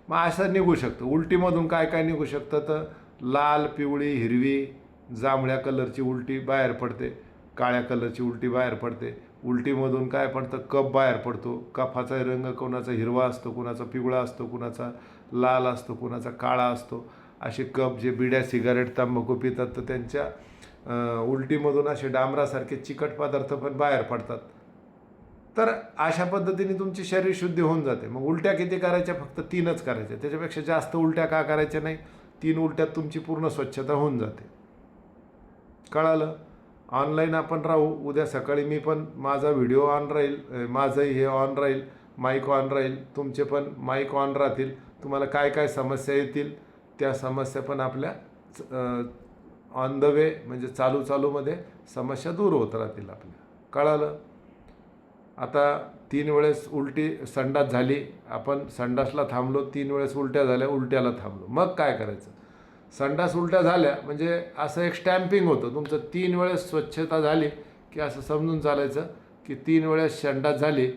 मग असं निघू शकतं. उलटीमधून काय काय निघू शकतं, तर लाल, पिवळी, हिरवी, जांभळ्या कलरची उलटी बाहेर पडते, काळ्या कलरची उलटी बाहेर पडते. उलटीमधून काय पडतं, कफ बाहेर पडतो. कफाचा रंग कोणाचा हिरवा असतो, कोणाचा पिवळा असतो, कोणाचा लाल असतो, कोणाचा काळा असतो. असे कफ जे बिड्या, सिगारेट, तंबाखू पितात तर त्यांच्या उलटीमधून असे डांबरासारखे चिकट पदार्थ पण बाहेर पडतात. तर अशा पद्धतीने तुमची शरीरशुद्धी होऊन जाते. मग उलट्या किती करायच्या? फक्त 3च करायच्या. त्याच्यापेक्षा जास्त उलट्या का करायच्या नाही? 3 उलट्यात तुमची पूर्ण स्वच्छता होऊन जाते. कळालं? ऑनलाईन आपण राहू. उद्या सकाळी मी पण, माझा व्हिडिओ ऑन राहील, माझंही हे ऑन राहील, माईक ऑन राहील, तुमचे पण माईक ऑन राहतील. तुम्हाला काय काय समस्या येतील त्या समस्या पण आपल्या ऑन द वे, म्हणजे चालूमध्ये समस्या दूर होत राहतील आपल्या. कळालं? आता 3 वेळेस उलटी संडास झाली, आपण संडासला थांबलो, 3 वेळेस उलट्या झाल्या, उलट्याला थांबलो. मग काय करायचं? संडास उलट्या झाल्या म्हणजे असं एक स्टॅम्पिंग होतं तुमचं. 3 वेळेस स्वच्छता झाली की असं समजून चालायचं की 3 वेळेस संडास झाली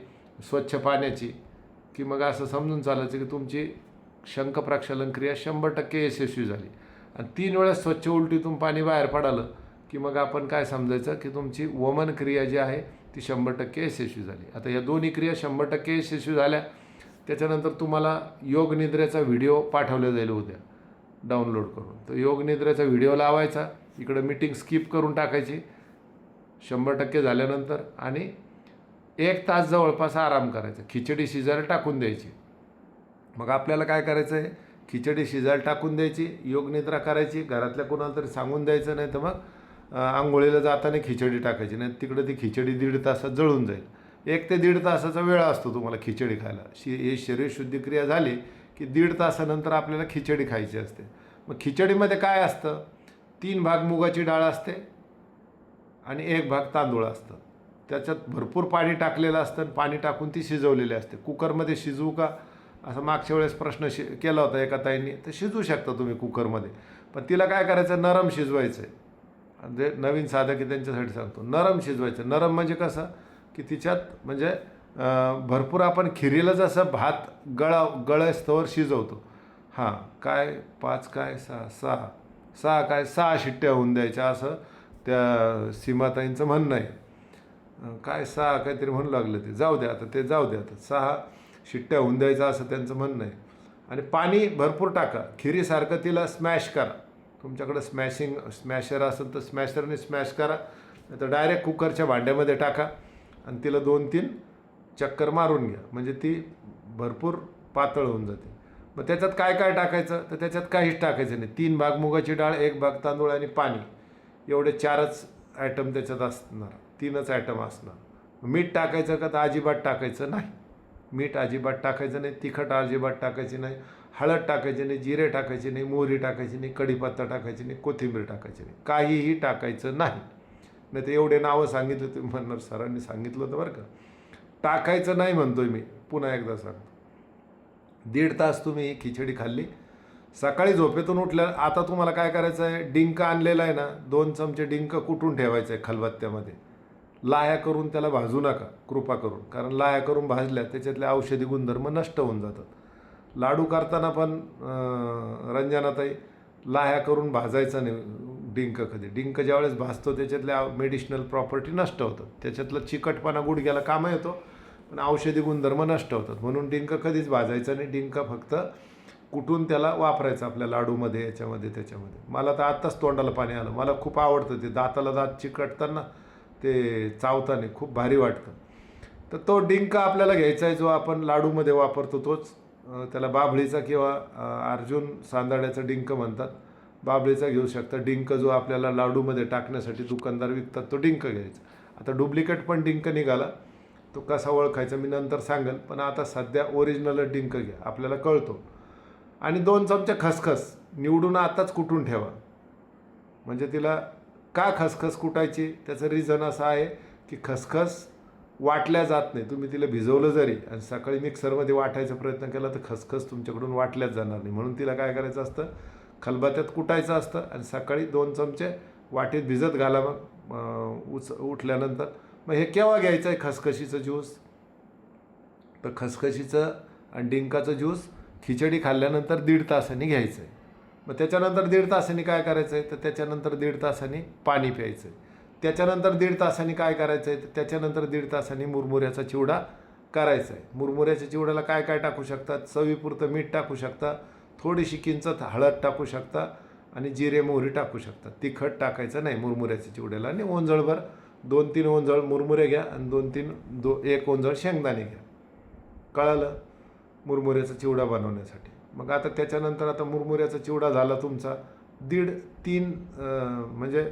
स्वच्छ पाण्याची, की मग असं समजून चालायचं की तुमची शंखप्रक्षालन क्रिया 100% यशस्वी झाली. आणि 3 वेळेस स्वच्छ उलटीतून पाणी बाहेर पडालं की मग आपण काय समजायचं की तुमची वमन क्रिया जी आहे ती 100% यशस्वी झाली. आता या दोन्ही क्रिया 100% यशस्वी झाल्या. त्याच्यानंतर तुम्हाला योग निद्रेचा व्हिडिओ पाठवला जाईल उद्या डाउनलोड करून. तर योग निद्रेचा व्हिडिओ लावायचा, इकडं मीटिंग स्किप करून टाकायची 100% झाल्यानंतर, आणि 1 तास जवळपास आराम करायचा. खिचडी शिजायला टाकून द्यायची. मग आपल्याला काय करायचं आहे, खिचडी शिजायला टाकून द्यायची, योग निद्रा करायची, घरातल्या कोणाला तरी सांगून द्यायचं, नाही तर मग आंघोळीला जाताना खिचडी टाकायची, नाही तिकडं ती खिचडी 1.5 तासात जळून जाईल. 1 ते 1.5 तासाचा वेळ असतो तुम्हाला खिचडी खायला. ही शरीर शुद्धीक्रिया झाली की 1.5 तासानंतर आपल्याला खिचडी खायची असते. मग खिचडीमध्ये काय असतं, 3 भाग मुगाची डाळ असते आणि 1 भाग तांदूळ असतं. त्याच्यात भरपूर पाणी टाकलेलं असतं आणि पाणी टाकून ती शिजवलेली असते. कुकरमध्ये शिजवू का असं मागच्या वेळेस प्रश्न केला होता एका ताईंनी. तर शिजवू शकता तुम्ही कुकरमध्ये, पण तिला काय करायचं, नरम शिजवायचं आहे. म्हणजे नवीन साधं की त्यांच्यासाठी सांगतो, नरम शिजवायचं. नरम म्हणजे कसं की तिच्यात म्हणजे भरपूर आपण खिरीला जसं भात गळस्तवर शिजवतो. हां, काय 5 काय 6 काय 6 शिट्ट्या होऊन द्यायच्या असं त्या सीमाताईंचं म्हणणं आहे. काय 6 काहीतरी म्हणू लागलं, ते जाऊ द्या आता, ते जाऊ द्या आता, 6 शिट्ट्या होऊन द्यायचं असं त्यांचं म्हणणं आहे. आणि पाणी भरपूर टाका, खिरीसारखं तिला स्मॅश करा. तुमच्याकडं स्मॅशर असेल तर स्मॅशरने स्मॅश करा, नाही तर डायरेक्ट कुकरच्या भांड्यामध्ये टाका आणि तिला 2-3 चक्कर मारून घ्या, म्हणजे ती भरपूर पातळ होऊन जाते. मग त्याच्यात काय काय टाकायचं, तर त्याच्यात काहीच टाकायचं नाही. 3 भाग मुगाची डाळ, 1 भाग तांदूळ आणि पाणी, एवढे 4च ॲटम त्याच्यात असणार, 3च ॲटम असणार. मीठ टाकायचं का, तर अजिबात टाकायचं नाही. मीठ अजिबात टाकायचं नाही, तिखट अजिबात टाकायची नाही, हळद टाकायची नाही, जिरे टाकायचे नाही, मोहरी टाकायची नाही, कढीपत्ता टाकायची नाही, कोथिंबीर टाकायची नाही, काहीही टाकायचं नाही. नाही तर एवढे नावं सांगितलं तुम्ही म्हणणार सरांनी सांगितलं होतं बरं का. टाकायचं नाही म्हणतोय मी, पुन्हा एकदा सांगतो. 1.5 तास तुम्ही ही खिचडी खाल्ली, सकाळी झोपेतून उठल्या आता तुम्हाला काय करायचं आहे, डिंक आणलेला आहे ना, 2 चमचे डिंक कुटून ठेवायचं आहे खलबत्त्यामध्ये. लाह्या करून त्याला भाजू नका कृपा करून, कारण लाह्या करून भाजल्या त्याच्यातले औषधी गुणधर्म नष्ट होऊन जातात. लाडू करताना पण रंजनाताई लाह्या करून भाजायचं नाही डिंक कधी. डिंक ज्यावेळेस भाजतो त्याच्यातल्या मेडिसिनल प्रॉपर्टी नष्ट होतात, त्याच्यातलं चिकटपणा गुडघ्याला कामं येतो, पण औषधी गुणधर्म नष्ट होतात. म्हणून डिंक कधीच भाजायचं नाही. डिंक फक्त कुठून त्याला वापरायचं आपल्या लाडूमध्ये, याच्यामध्ये त्याच्यामध्ये. मला तर आत्ताच तोंडाला पाणी आलं, मला खूप आवडतं ते. दाताला दात चिकटताना ते चावताना खूप भारी वाटतं. तर तो डिंक आपल्याला घ्यायचा आहे जो आपण लाडूमध्ये वापरतो तोच. त्याला बाभळीचा किंवा अर्जुन सांदाड्याचा डिंक म्हणतात, बाभळीचा घेऊ शकता. डिंक जो आपल्याला लाडूमध्ये टाकण्यासाठी दुकानदार विकतात तो डिंक घ्यायचा. आता डुप्लिकेट पण डिंक निघाला, तो कसा ओळखायचा मी नंतर सांगेल, पण आता सध्या ओरिजिनल डिंक घ्या, आपल्याला कळतो. आणि 2 चमचे खसखस निवडून आताच कुटून ठेवा. म्हणजे तिला का खसखस कुटायची, त्याचं रिझन असं आहे की खसखस वाटल्या जात नाही. तुम्ही तिला भिजवलं जरी आणि सकाळी मिक्सरमध्ये वाटायचा प्रयत्न केला तर खसखस तुमच्याकडून वाटल्याच जाणार नाही. म्हणून तिला काय करायचं असतं, खलबत्त्यात कुटायचं असतं आणि सकाळी 2 चमचे वाटीत भिजत घाला. मग उठल्यानंतर मग हे केव्हा घ्यायचं आहे खसखशीचं ज्यूस, तर खसखशीचं आणि डिंकाचं ज्यूस खिचडी खाल्ल्यानंतर 1.5 तासांनी घ्यायचं आहे. मग त्याच्यानंतर 1.5 तासांनी काय करायचं आहे, तर त्याच्यानंतर 1.5 तासांनी पाणी प्यायचं आहे. त्याच्यानंतर 1.5 तासांनी काय करायचं आहे, तर त्याच्यानंतर 1.5 तासांनी मुरमुऱ्याचा चिवडा करायचा आहे. मुरमुऱ्याच्या चिवड्याला काय काय टाकू शकतात, चवीपुरतं मीठ टाकू शकता, थोडीशी किंचित हळद टाकू शकता आणि जिरे मोहरी टाकू शकता. तिखट टाकायचं नाही मुरमुऱ्याच्या चिवड्याला. आणि ओंजळभर 2-3 ओंजळ मुरमुरे घ्या आणि 1 ओंजळ शेंगदाणे घ्या. कळालं, मुरमुऱ्याचा चिवडा बनवण्यासाठी. मग आता त्याच्यानंतर आता मुरमुऱ्याचा चिवडा झाला तुमचा. 1.5-3 म्हणजे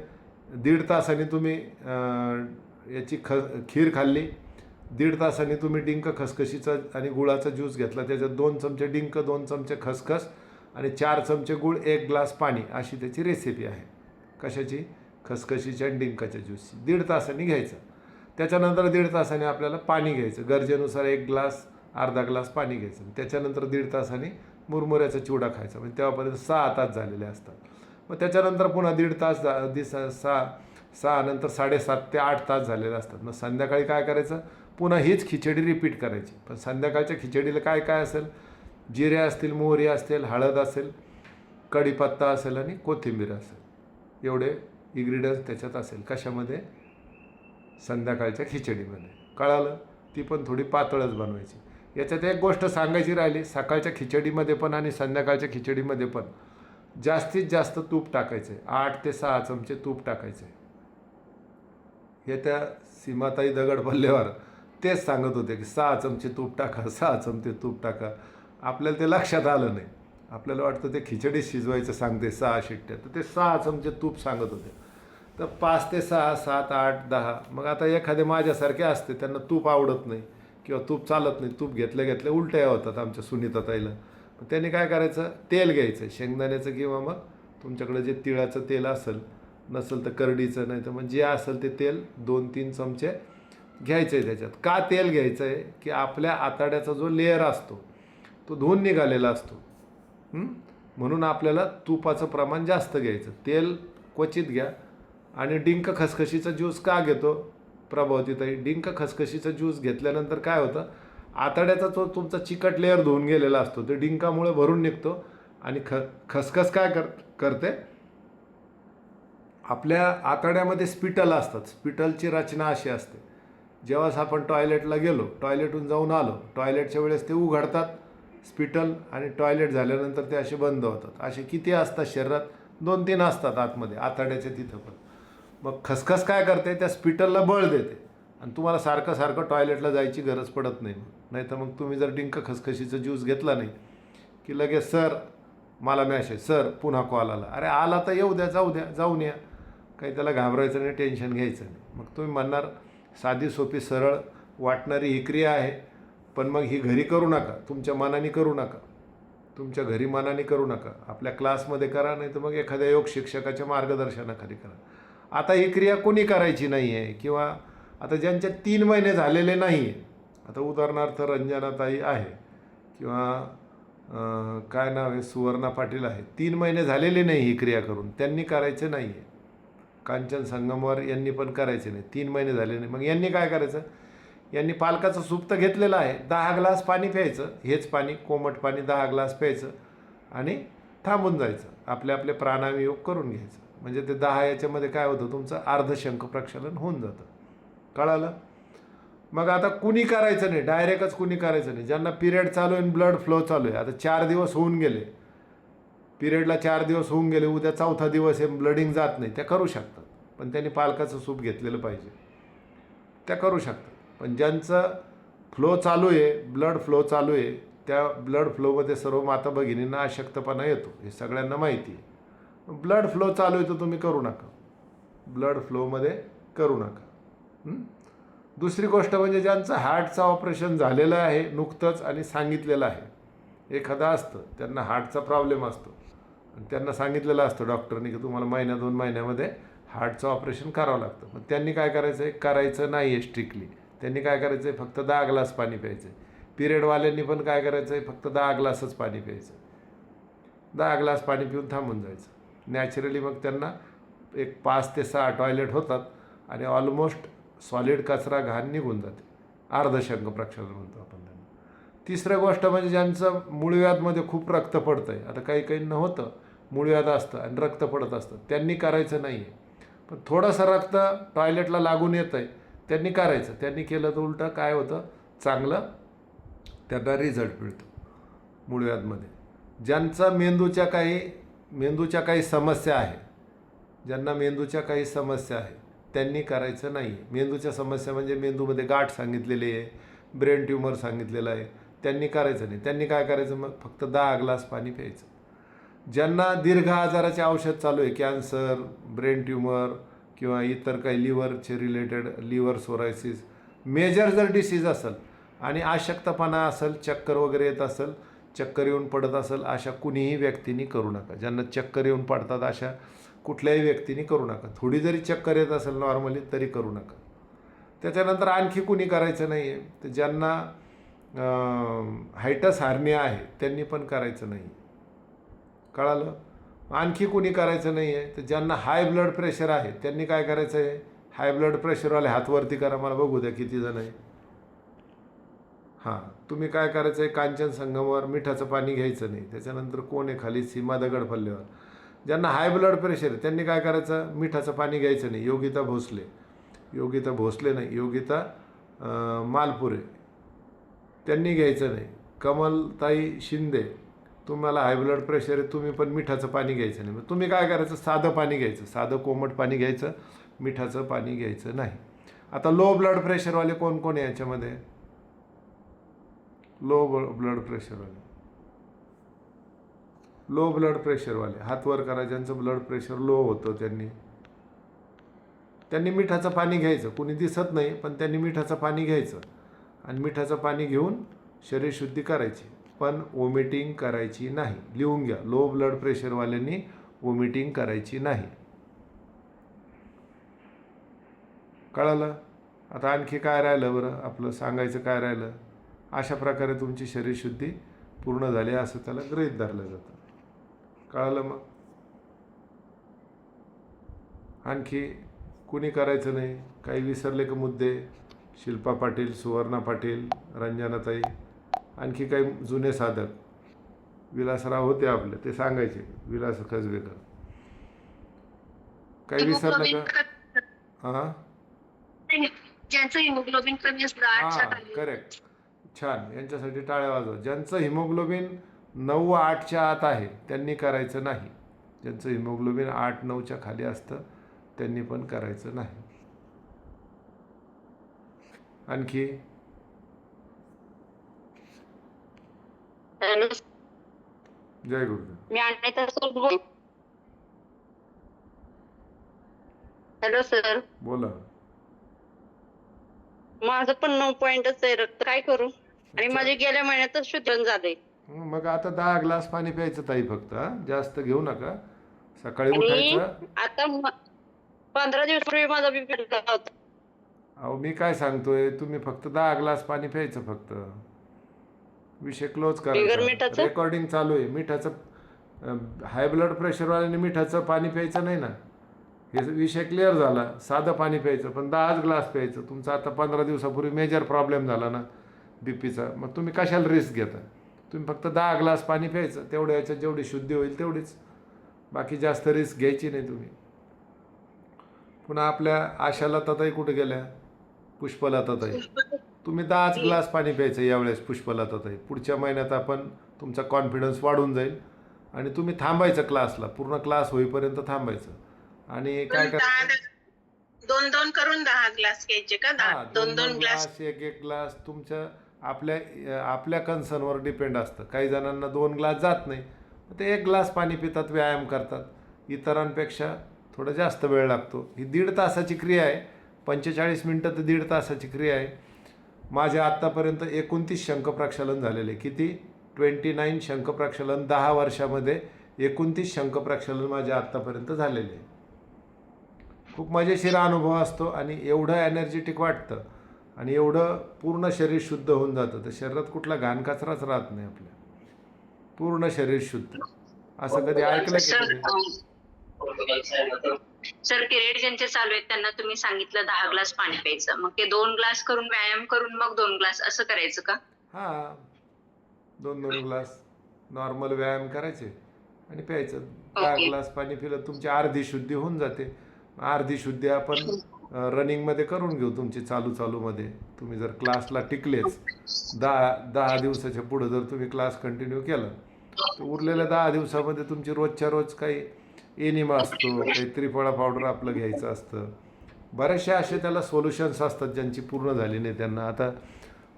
1.5 तासांनी तुम्ही याची खीर खाल्ली. 1.5 तासांनी तुम्ही डिंक खसखशीचा आणि गुळाचा ज्यूस घेतला, त्याच्यात 2 चमचे डिंक, 2 चमचे खसखस आणि 4 चमचे गुळ, 1 ग्लास पाणी, अशी त्याची रेसिपी आहे. कशाची, खसखशीच्या आणि डिंकाच्या ज्यूसची. 1.5 तासांनी घ्यायचं. त्याच्यानंतर 1.5 तासांनी आपल्याला पाणी घ्यायचं, गरजेनुसार 1 ग्लास अर्धा ग्लास पाणी घ्यायचं. त्याच्यानंतर 1.5 तासांनी मुरमुऱ्याचा चिवडा खायचा. म्हणजे तेव्हापर्यंत 6 तास झालेले असतात. मग त्याच्यानंतर पुन्हा 1.5 तास 6 नंतर 7.5 ते 8 तास झालेले असतात. मग संध्याकाळी काय करायचं, पुन्हा हीच खिचडी रिपीट करायची. पण संध्याकाळच्या खिचडीला काय काय असेल, जिरे असतील, मोहरी असतील, हळद असेल, कढीपत्ता असेल आणि कोथिंबीर असेल. एवढे इन्ग्रेडियंट्स त्याच्यात असेल. कशामध्ये, संध्याकाळच्या खिचडीमध्ये. कळालं, ती पण थोडी पातळच बनवायची. याच्यात एक गोष्ट सांगायची राहिली, सकाळच्या खिचडीमध्ये पण आणि संध्याकाळच्या खिचडीमध्ये पण जास्तीत जास्त तूप टाकायचं आहे. 8 ते 6 चमचे तूप टाकायचे आहे. हे त्या सीमाताई दगडपल्लेवर तेच सांगत होते की 6 चमचे तूप टाका, 6 चमचे तूप टाका. आपल्याला ते लक्षात आलं नाही. आपल्याला वाटतं ते खिचडी शिजवायचं सांगते 6 शिट्ट्या, तर ते 6 चमचे तूप सांगत होते. तर 5 ते 6, 7, 8, 10. मग आता एखादे माझ्यासारखे असते, त्यांना तूप आवडत नाही किंवा तूप चालत नाही, तूप घेतल्या उलट्या होतात आमच्या सुनीताताईला. मग त्यांनी काय करायचं, तेल घ्यायचं शेंगदाण्याचं किंवा मग तुमच्याकडे जे तिळाचं तेल असेल, नसेल तर करडीचं, नाही तर मग जे असेल ते तेल 2-3 चमचे घ्यायचं आहे त्याच्यात. का तेल घ्यायचं आहे की आपल्या आतड्याचा जो लेअर असतो तो धुवून निघालेला असतो. म्हणून आपल्याला तुपाचं प्रमाण जास्त घ्यायचं. तेल क्वचित घ्या. आणि डिंक खसखशीचा ज्यूस का घेतो प्रभावतीताई? डिंक खसखशीचा ज्यूस घेतल्यानंतर काय होतं, आतड्याचा जो तुमचा चिकट लेअर धुवून गेलेला असतो ते डिंकामुळे भरून निघतो. आणि खसखस काय करते, आपल्या आतड्यामध्ये स्पिटल असतात. स्पिटलची रचना अशी असते, जेव्हा आपण टॉयलेटला गेलो, टॉयलेटहून जाऊन आलो, टॉयलेटच्या वेळेस ते उघडतात स्पिटल आणि टॉयलेट झाल्यानंतर ते असे बंद होतात. असे किती असतात शरीरात? 2-3 असतात आतमध्ये, आतड्याच्या तिथं पण. मग खसखस काय करते, त्या स्पिटलला बळ देते आणि तुम्हाला सारखं सारखं टॉयलेटला जायची गरज पडत नाही. नाही तर मग तुम्ही जर डिंक खसखशीचा ज्यूस घेतला नाही की लगेच सर मला मॅसेज, सर पुन्हा कॉल आला. अरे आला तर येऊ द्या, जाऊन या. काही त्याला घाबरायचं नाही, टेन्शन घ्यायचं नाही. मग तुम्ही म्हणणार साधी सोपी सरळ वाटणारी ही क्रिया आहे, पण मग ही घरी करू नका, तुमच्या मनाने करू नका, तुमच्या घरी मनाने करू नका. आपल्या क्लासमध्ये करा, नाही तर मग एखाद्या योग शिक्षकाच्या मार्गदर्शनाखाली करा. आता ही क्रिया कोणी करायची नाही आहे, किंवा आता ज्यांच्या 3 महिने झालेले नाही आहे, आता उदाहरणार्थ रंजनाताई आहे किंवा काय नाव आहे सुवर्णा पाटील आहे, 3 महिने झालेले नाही ही क्रिया करून, त्यांनी करायचं नाही आहे. कांचन संगमवर यांनी पण करायचे नाही, 3 महिने झाले नाही. मग यांनी काय करायचं, यांनी पालकाचं सूप तर घेतलेलं आहे, 10 ग्लास पाणी प्यायचं, हेच पाणी कोमट पाणी 10 ग्लास प्यायचं आणि थांबून जायचं, आपले आपले प्राणायाम योग करून घ्यायचं. म्हणजे ते 10 याच्यामध्ये काय होतं, तुमचं अर्धशंख प्रक्षालन होऊन जातं. कळालं? मग आता कुणी करायचं नाही, डायरेक्टच कुणी करायचं नाही. ज्यांना पिरियड चालू आहे, ब्लड फ्लो चालू आहे, आता 4 दिवस होऊन गेले, पिरियडला 4 दिवस होऊन गेले, उद्या 4था दिवस आहे, ब्लडिंग जात नाही, त्या करू शकतात. पण त्यांनी पालकाचं सूप घेतलेलं पाहिजे, त्या करू शकतात. पण ज्यांचं फ्लो चालू आहे, ब्लड फ्लो चालू आहे, त्या ब्लड फ्लोमध्ये सर्व माता भगिनींना अशक्तपणा येतो, हे सगळ्यांना माहिती आहे. ब्लड फ्लो चालू आहे तर तुम्ही करू नका, ब्लड फ्लोमध्ये करू नका. दुसरी गोष्ट म्हणजे ज्यांचं हार्टचं ऑपरेशन झालेलं आहे नुकतंच आणि सांगितलेलं आहे, एखादा असतं त्यांना हार्टचा प्रॉब्लेम असतो आणि त्यांना सांगितलेलं असतं डॉक्टरनी की तुम्हाला 1-2 महिन्यामध्ये हार्टचं ऑपरेशन करावं लागतं. मग त्यांनी काय करायचं आहे, करायचं नाही आहे स्ट्रिक्टली. त्यांनी काय करायचं आहे, फक्त 10 ग्लास पाणी प्यायचं आहे. पिरियडवाल्यांनी पण काय करायचं आहे, फक्त 10 ग्लासच पाणी प्यायचं, 10 ग्लास पाणी पिऊन थांबून जायचं. नॅचरली मग त्यांना एक 5 ते 6 टॉयलेट होतात आणि ऑलमोस्ट सॉलिड कचरा घाण निघून जाते, अर्धशंख प्रक्षालन म्हणतो आपण त्यांना. तिसरं गोष्ट म्हणजे ज्यांचं मूळव्याधमध्ये खूप रक्त पडतं आहे, आता काही काहींना होतं मूळव्याध असतं आणि रक्त पडत असतं, त्यांनी करायचं नाही आहे. पण थोडंसं रक्त टॉयलेटला लागून येतं आहे, त्यांनी करायचं. त्यांनी केलं तर उलटं काय होतं, चांगलं त्यांना रिझल्ट मिळतो मूळव्याधमध्ये. ज्यांचा मेंदूच्या काही समस्या आहे, ज्यांना मेंदूच्या काही समस्या आहे त्यांनी करायचं नाही आहे. मेंदूच्या समस्या म्हणजे मेंदूमध्ये गाठ सांगितलेली आहे, ब्रेन ट्यूमर सांगितलेलं आहे, त्यांनी करायचं नाही. त्यांनी काय करायचं, मग फक्त 10 ग्लास पाणी प्यायचं. ज्यांना दीर्घ आजाराचे औषध चालू आहे, कॅन्सर, ब्रेन ट्यूमर किंवा इतर काही लिव्हरचे रिलेटेड, लिव्हर सोरायसिस, मेजर जर डिसीज असेल आणि अशक्तपणा असेल, चक्कर वगैरे येत असेल, चक्कर येऊन पडत असेल, अशा कुणीही व्यक्तींनी करू नका. ज्यांना चक्कर येऊन पडतात अशा कुठल्याही व्यक्तींनी करू नका. थोडी जरी चक्कर येत असेल नॉर्मली तरी करू नका. त्याच्यानंतर आणखी कुणी करायचं नाही आहे, तर ज्यांना हायटस हार्निया आहे त्यांनी पण करायचं नाही. कळालं? आणखी कुणी करायचं नाही आहे, तर ज्यांना हाय ब्लड प्रेशर आहे त्यांनी काय करायचं आहे, हाय ब्लड प्रेशरवाले हात वरती करा, मला बघू द्या किती जण आहे. हां, तुम्ही काय करायचं आहे, कांचन संगमवर मिठाचं पाणी घ्यायचं नाही. त्याच्यानंतर कोण आहे खाली, सीमा दगड फल्ल्यावर. ज्यांना हाय ब्लड प्रेशर आहे त्यांनी काय करायचं, मिठाचं पाणी घ्यायचं नाही. योगिता भोसले नाही, योगिता मालपुरे, त्यांनी घ्यायचं नाही. कमलताई शिंदे, तुम्हाला हाय ब्लड प्रेशर आहे, तुम्ही पण मिठाचं पाणी घ्यायचं नाही. मग तुम्ही काय करायचं, साधं पाणी घ्यायचं, साधं कोमट पाणी घ्यायचं, मिठाचं पाणी घ्यायचं नाही. आता लो ब्लड प्रेशरवाले कोण कोण आहे याच्यामध्ये, लो ब्लड प्रेशरवाले हात वर करा. ज्यांचं ब्लड प्रेशर लो होतं त्यांनी मिठाचं पाणी घ्यायचं. कुणी दिसत नाही पण त्यांनी मिठाचं पाणी घ्यायचं आणि मिठाचं पाणी घेऊन शरीर शुद्धी करायची, पण वॉमिटिंग करायची नाही. लिहून घ्या, लो ब्लड प्रेशरवाल्यांनी वॉमिटिंग करायची नाही. कळालं? आता आणखी काय राहिलं बरं आपलं सांगायचं काय राहिलं. अशा प्रकारे तुमची शरीरशुद्धी पूर्ण झाली असं त्याला गृहीत धरलं जातं. कळालं मग. आणखी कुणी करायचं नाही. काही विसरले का मुद्दे. शिल्पा पाटील, सुवर्णा पाटील, रंजनाताई, आणखी काही जुने साधक विलासराव होते आपले, ते सांगायचे, विलास कसबेकर. काही विसरलं का? हां ज्यांचं हिमोग्लोबिन कमी असतं 8च्या हां खाली. करेक्ट. छान. यांच्यासाठी टाळ्या वाजवा. ज्यांचं हिमोग्लोबिन 9-8च्या आत आहे त्यांनी करायचं नाही. ज्यांचं हिमोग्लोबिन 8-9च्या खाली असतं त्यांनी पण करायचं नाही. आणखी हॅलो, जय गुरुदेव. मी अनिता सर बोल. हॅलो सर, बोला. माझं पण 9 पॉइंटच आहे रक्त. काय करू? आणि माझे गेल्या महिन्यातच शुद्धीकरण झालंय. मग आता 10 ग्लास पाणी प्यायचं ताई फक्त. जास्त घेऊ नका. सकाळी आणि उठायचं. आता 15 दिवसापूर्वी माझा बीपी होता. अहो मी काय सांगतोय, तुम्ही फक्त 10 ग्लास पाणी प्यायचं फक्त. विषय क्लोज बिगर करायचा. मिठाचं? रेकॉर्डिंग चालू आहे. मिठाचं हाय ब्लड प्रेशरवाल्याने मिठाचं पाणी प्यायचं नाही ना. हे विषय क्लिअर झाला. साधं पाणी प्यायचं, पण 10 ग्लास प्यायचं. तुमचा आता 15 दिवसापूर्वी मेजर प्रॉब्लेम झाला ना बीपीचा, मग तुम्ही कशाला रिस्क घेता. तुम्ही फक्त 10 ग्लास पाणी प्यायचं. तेवढ्या याच्यात जेवढी शुद्धी होईल तेवढीच. बाकी जास्त रिस्क घ्यायची नाही तुम्ही. पुन्हा आपल्या आशालताताई कुठे गेल्या? पुष्पलताताई. तुम्ही 10 ग्लास पाणी प्यायचं यावेळेस पुष्पलताताई. पुढच्या महिन्यात आपण तुमचा कॉन्फिडन्स वाढून जाईल आणि तुम्ही थांबायचं क्लासला. पूर्ण क्लास होईपर्यंत थांबायचं. आणि काय करायचं, 2-2 करून 10 ग्लास घ्यायचे का? हां 2-2 ग्लास. 1-1 ग्लास तुमच्या आपल्या कन्सर्नवर डिपेंड असतं. काही जणांना 2 ग्लास जात नाही, ते 1 ग्लास पाणी पितात, व्यायाम करतात. इतरांपेक्षा थोडं जास्त वेळ लागतो. ही 1.5 तासाची क्रिया आहे. 45 मिनटं ते 1.5 तासाची क्रिया आहे. माझे आत्तापर्यंत 29 शंखप्रक्षालन झालेले. किती? 29 शंखप्रक्षालन. 10 वर्षामध्ये 29 शंखप्रक्षालन माझे आत्तापर्यंत झालेले. खूप मजेशीर अनुभव असतो आणि एवढं एनर्जेटिक वाटतं आणि एवढं पूर्ण शरीर शुद्ध होऊन जातं. तर शरीरात कुठला घाण कचराच राहत नाही आपल्या. पूर्ण शरीर शुद्ध. असं कधी ऐकलं की तुम्ही? सर, पिरियड ज्यांचे चालू आहेत त्यांना तुम्ही सांगितलं 10 ग्लास पाणी प्यायचं. मग ते 2 ग्लास करून व्यायाम करून मग 2 ग्लास असं करायचं का? हां 2-2 ग्लास नॉर्मल व्यायाम करायचे आणि प्यायचं. 10 ओके. ग्लास पाणी पिलं तुमची अर्धी शुद्धी होऊन जाते. अर्धी शुद्धी आपण रनिंगमध्ये करून घेऊ. तुमची चालूमध्ये तुम्ही जर क्लासला टिकलेच 10 दिवसाच्या पुढं जर तुम्ही क्लास कंटिन्यू केला तर उरलेल्या 10 दिवसामध्ये तुमची रोजच्या रोज काही एनिमा असतो, काही त्रिफळा पावडर आपलं घ्यायचं असतं. बरेचसे असे त्याला सोल्युशन्स असतात ज्यांची पूर्ण झाली नाही. त्यांना आता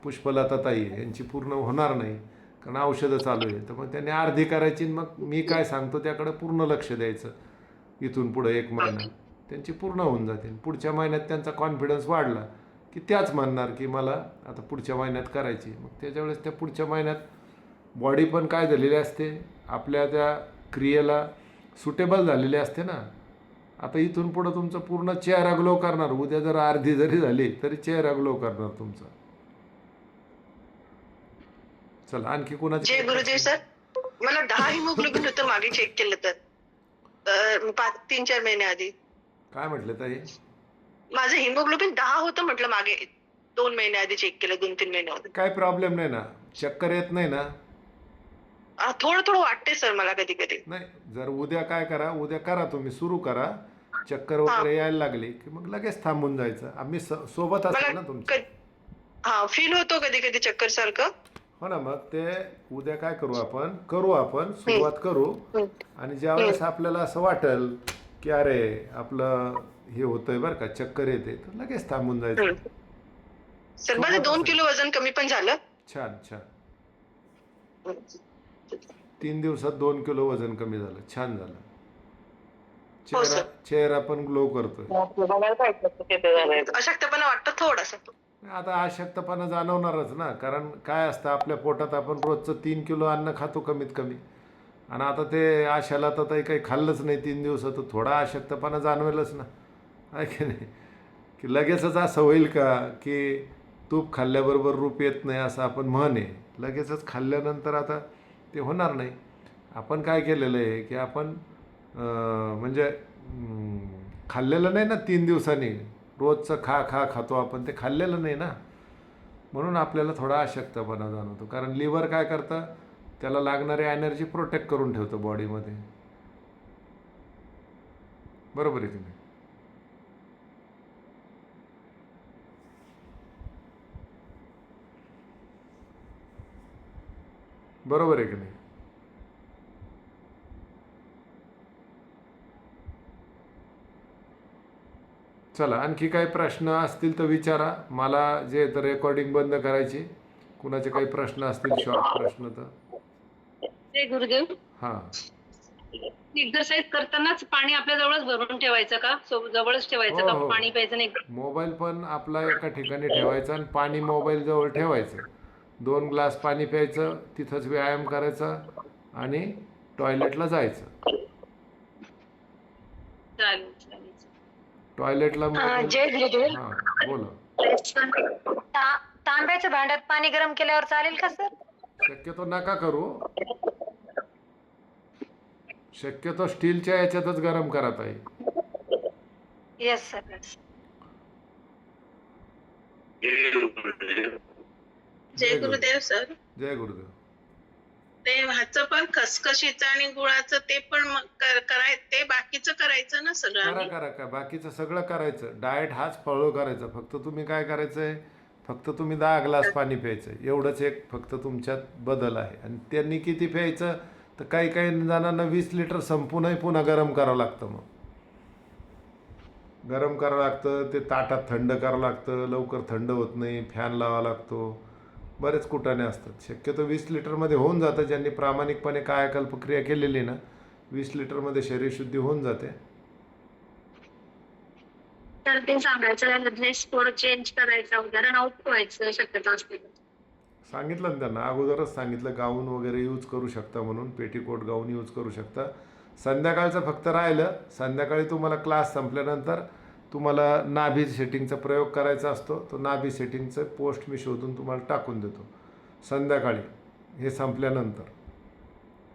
पुष्पलताताई यांची पूर्ण होणार नाही कारण औषधं चालू आहे. तर मग त्यांनी अर्धी करायची. मग मी काय सांगतो त्याकडे पूर्ण लक्ष द्यायचं. इथून पुढं 1 महिना त्यांची पूर्ण होऊन जातील. पुढच्या महिन्यात त्यांचा कॉन्फिडन्स वाढला की त्याच म्हणणार की मला आता पुढच्या महिन्यात करायची. मग त्याच्यावेळेस त्या पुढच्या महिन्यात बॉडी पण काय झालेली असते, आपल्या त्या क्रियेला सुटेबल झालेली असते ना. आता इथून पुढं तुमचं पूर्ण चेहरा ग्लो करणार. उद्या जर अर्धी जरी झाली तरी चेहरा ग्लो करणार तुमचा. चला आणखी कोणाची? जय गुरुदेव सर. मला 10 हिमोग्लोबिन होतं मागे चेक केलं तर 3-4 महिने आधी. काय म्हटलं ताई? माझं हिमोग्लोबिन 10 होतं म्हटलं मागे 2 महिने आधी चेक केलं, 2-3 महिन्यामध्ये. काय प्रॉब्लेम नाही ना? चक्कर येत नाही ना? थोडं थोडं वाटते सर मला कधी कधी. नाही, जर उद्या काय करा, उद्या करा तुम्ही सुरू करा. चक्कर वगैरे यायला लागली की मग लगेच थांबून जायचं. आम्ही सोबत असतो ना तुमच्या. फील होतो कधी कधी चक्कर सारखं. हो ना. मग ते उद्या काय करू आपण सुरुवात करू. आणि ज्यावेळेस आपल्याला असं वाटेल की अरे आपलं हे होतंय बरं का, चक्कर येते, तर लगेच थांबून जायचं. सर माझं 2 किलो वजन कमी पण झालं. छान छान. 3 दिवसात 2 किलो वजन कमी झालं. छान झालं. चेहरा पण ग्लो करतोय. अशक्तपणा वाटतं थोडासा. आता अशक्तपणा जाणवणारच ना. कारण काय असतं, आपल्या पोटात आपण रोजचं 3 किलो अन्न खातो कमीत कमी. आणि आता ते आशाला तर काही खाल्लंच नाही 3 दिवसात, तर थोडा अशक्तपणा जाणवेलच ना. आहे की नाही? की लगेचच असं होईल का की तूप खाल्ल्याबरोबर रूप येत नाही असं आपण म्हण आहे. लगेचच खाल्ल्यानंतर आता ते होणार नाही. आपण काय केलेलं आहे की आपण म्हणजे खाल्लेलं नाही ना 3 दिवसांनी, रोजचं खातो आपण, ते खाल्लेलं नाही ना, म्हणून आपल्याला थोडा अशक्तपणा जाणवतो. कारण लिव्हर काय करतं, त्याला लागणारी एनर्जी प्रोटेक्ट करून ठेवतं बॉडीमध्ये. बरोबर आहे की नाही? बरोबर आहे की नाही? चला, आणखी काही प्रश्न असतील तर विचारा. मला जे तर रेकॉर्डिंग बंद करायची. कुणाचे काही प्रश्न असतील शॉर्ट प्रश्न तर. जय गुरुदेव. हां. एक्सरसाइज करतानाच पाणी आपल्या जवळच भरून ठेवायचं का? जवळच ठेवायचं हो का? हो, पाणी प्यायचं नाही. मोबाईल पण आपला एका ठिकाणी ठेवायचा आणि पाणी मोबाईल जवळ ठेवायचं. 2 ग्लास पाणी प्यायचं, तिथंच व्यायाम करायचा आणि टॉयलेटला जायचं. चालेल चालेल. टॉयलेटला मोबाईल. जय गुरुदेव. हां, बोला. तांब्याच्या भांड्यात पाणी गरम केल्यावर चालेल का सर? शक्यतो नका करू. शक्यतो स्टीलच्या याच्यातच गरम करा ताई. Yes sir. जय गुरुदेव सर. जय गुरुदेव. ते ह्याचं पण खसखशीचं आणि गुळाचं ते पण ते बाकीचं करायचं ना सगळं करा आम्ही? करा का बाकीचं सगळं करायचं. डाएट हाच फॉलो करायचा. फक्त तुम्ही काय करायचंय, फक्त तुम्ही 10 ग्लास पाणी प्यायचं, एवढंच एक फक्त तुमच्यात बदल आहे. आणि त्यांनी किती प्यायचं, तर काही काही जणांना 20 लिटर संपूनही पुन्हा गरम करावं लागतं. मग गरम करावं लागतं, ते ताटात थंड करावं लागतं, लवकर थंड होत नाही, फॅन लावावा लागतो, बरेच कुटाणे असतात. शक्यतो 20 लिटरमध्ये होऊन जातं. ज्यांनी प्रामाणिकपणे कायाकल्प क्रिया केलेली ना, 20 लिटरमध्ये शरीरशुद्धी होऊन जाते. तर ते सांगायचं ड्रेस कोड चेंज करायचा वगैरे, आउट व्हायचं शक्यता असते. सांगितलं ना त्यांना, अगोदरच सांगितलं गाऊन वगैरे यूज करू शकता म्हणून, पेटीकोट गाऊन यूज करू शकता. संध्याकाळचं फक्त राहिलं, संध्याकाळी तुम्हाला क्लास संपल्यानंतर तुम्हाला नाभी सेटिंगचा प्रयोग करायचा असतो. तो नाभी सेटिंगचं पोस्ट मी शोधून तुम्हाला टाकून देतो. संध्याकाळी हे संपल्यानंतर,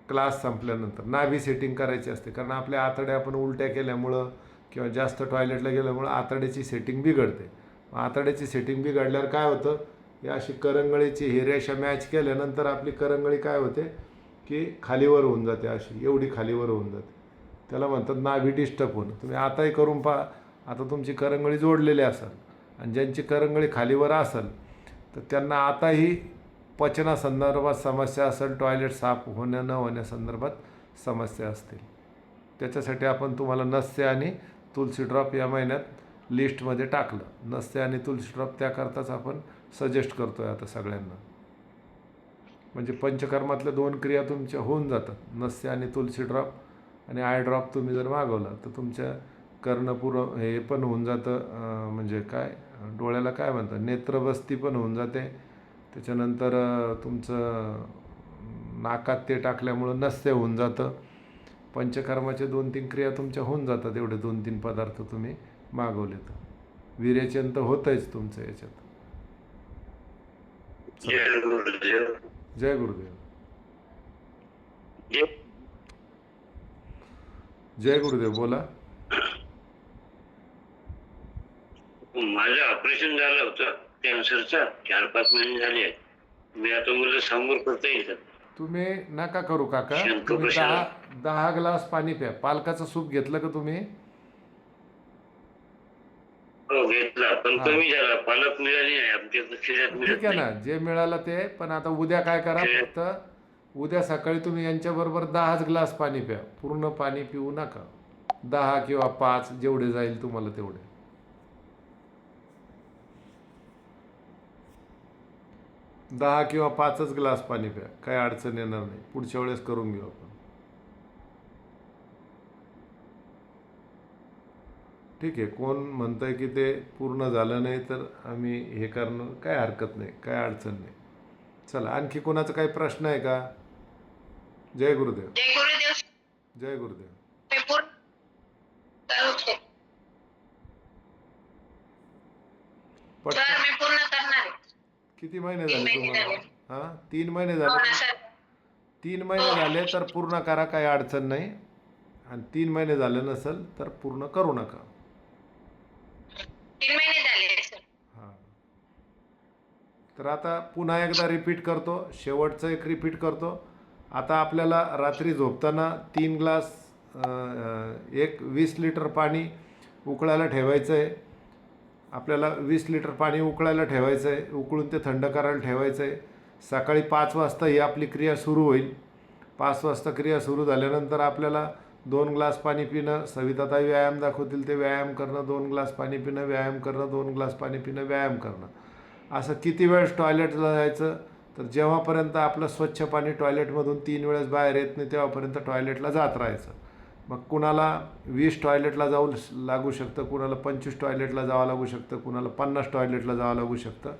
क्लास संपल्यानंतर नाभी सेटिंग करायची असते. कारण आपल्या आतड्या आपण उलट्या केल्यामुळं किंवा जास्त टॉयलेटला गेल्यामुळं आतड्याची सेटिंग बिघडते. आतड्याची सेटिंग बिघडल्यावर काय होतं, या अशी करंगळीची ही रेषा मॅच केल्यानंतर आपली करंगळी काय होते की खालीवर होऊन जाते, अशी एवढी खालीवर होऊन जाते. त्याला म्हणतात नाभी डिस्टर्ब होणं. तुम्ही आताही करून पहा. आता तुमची करंगळी जोडलेली असेल आणि ज्यांची करंगळी खालीवर असेल तर त्यांना आताही पचनासंदर्भात समस्या असेल, टॉयलेट साफ होण्या न होण्यासंदर्भात समस्या असतील. त्याच्यासाठी आपण तुम्हाला नस्य आणि तुलसी ड्रॉप या महिन्यात लिस्टमध्ये टाकलं. नस्य आणि तुलसी ड्रॉप त्याकरताच आपण सजेस्ट करतो आहे आता सगळ्यांना. म्हणजे पंचकर्मातल्या 2 क्रिया तुमच्या होऊन जातात. नस्य आणि तुलसी ड्रॉप आणि आय ड्रॉप तुम्ही जर मागवला तर तुमच्या कर्णपूर्व हे पण होऊन जातं, म्हणजे काय डोळ्याला काय म्हणतात, नेत्रबस्ती पण होऊन जाते. त्याच्यानंतर तुमचं नाकात ते टाकल्यामुळं नस्य होऊन जातं. पंचकर्माचे 2-3 क्रिया तुमच्या होऊन जातात एवढे 2-3 पदार्थ तुम्ही मागवले तर. विरेचन तर होतंच तुमचं याच्यात. जय गुरुदेव. जय गुरुदेव. जय गुरुदेव. बोला. माझं ऑपरेशन झालं होतं कॅन्सरचं, 4-5 महिने झाले. मी आता मला समोर करता येईल का? तुम्ही नका करू काका. शंकर तुम्ही प्रसाद. 10 ग्लास पाणी प्या. पालकाचं सूप घेतलं का तुम्ही? हो घेतला, पण हा. कमी झाला. पालक मिळाली नाही आमच्या खेड्यात, ठीक मिळत आहे नाही. ना, जे मिळालं ते. पण आता उद्या काय करा, फक्त उद्या सकाळी तुम्ही यांच्याबरोबर 10 ग्लास पाणी प्या. पूर्ण पाणी पिऊ नका. 10 किंवा 5 जेवढे जाईल तुम्हाला तेवढे. 10 किंवा 5च ग्लास पाणी प्या. काही अडचण येणार नाही. पुढच्या वेळेस करून घेऊ आपण. ठीक आहे. कोण म्हणतंय की ते पूर्ण झालं नाही तर आम्ही हे करणं काय हरकत नाही, काय अडचण नाही. चला, आणखी कोणाचा काही प्रश्न आहे का? जय गुरुदेव. जय गुरुदेव. जय गुरुदेव. ते पूर्ण सर मी पूर्ण करणार आहे. किती महिने 3 झाले महिने तुम्हाला? झाले. हा 3 महिने हो झाले. ना सर. 3 महिने झाले तर पूर्ण करा, काही अडचण नाही. आणि 3 महिने झाले नसेल तर पूर्ण करू नका. 3 महिने झाले सर. हां. तर आता पुन्हा एकदा रिपीट करतो, शेवटचं एक रिपीट करतो. आता आपल्याला रात्री झोपताना 3 ग्लास एक 20 लिटर पाणी उकळायला ठेवायचं आहे. आपल्याला 20 लिटर पाणी उकळायला ठेवायचं आहे, उकळून ते थंड करायला ठेवायचं आहे. सकाळी 5 वाजता ही आपली क्रिया सुरू होईल. 5 वाजता क्रिया सुरू झाल्यानंतर आपल्याला 2 ग्लास पाणी पिणं, सविताताई व्यायाम दाखवतील ते व्यायाम करणं, 2 ग्लास पाणी पिणं, व्यायाम करणं, 2 ग्लास पाणी पिणं, व्यायाम करणं. असं किती वेळेस टॉयलेटला जायचं, तर जेव्हापर्यंत आपलं स्वच्छ पाणी टॉयलेटमधून 3 वेळेस बाहेर येत नाही तेव्हापर्यंत टॉयलेटला जात राहायचं. मग कुणाला 20 टॉयलेटला जाऊ लागू शकतं, कुणाला 25 टॉयलेटला जावं लागू शकतं, कुणाला 50 टॉयलेटला जावं लागू शकतं.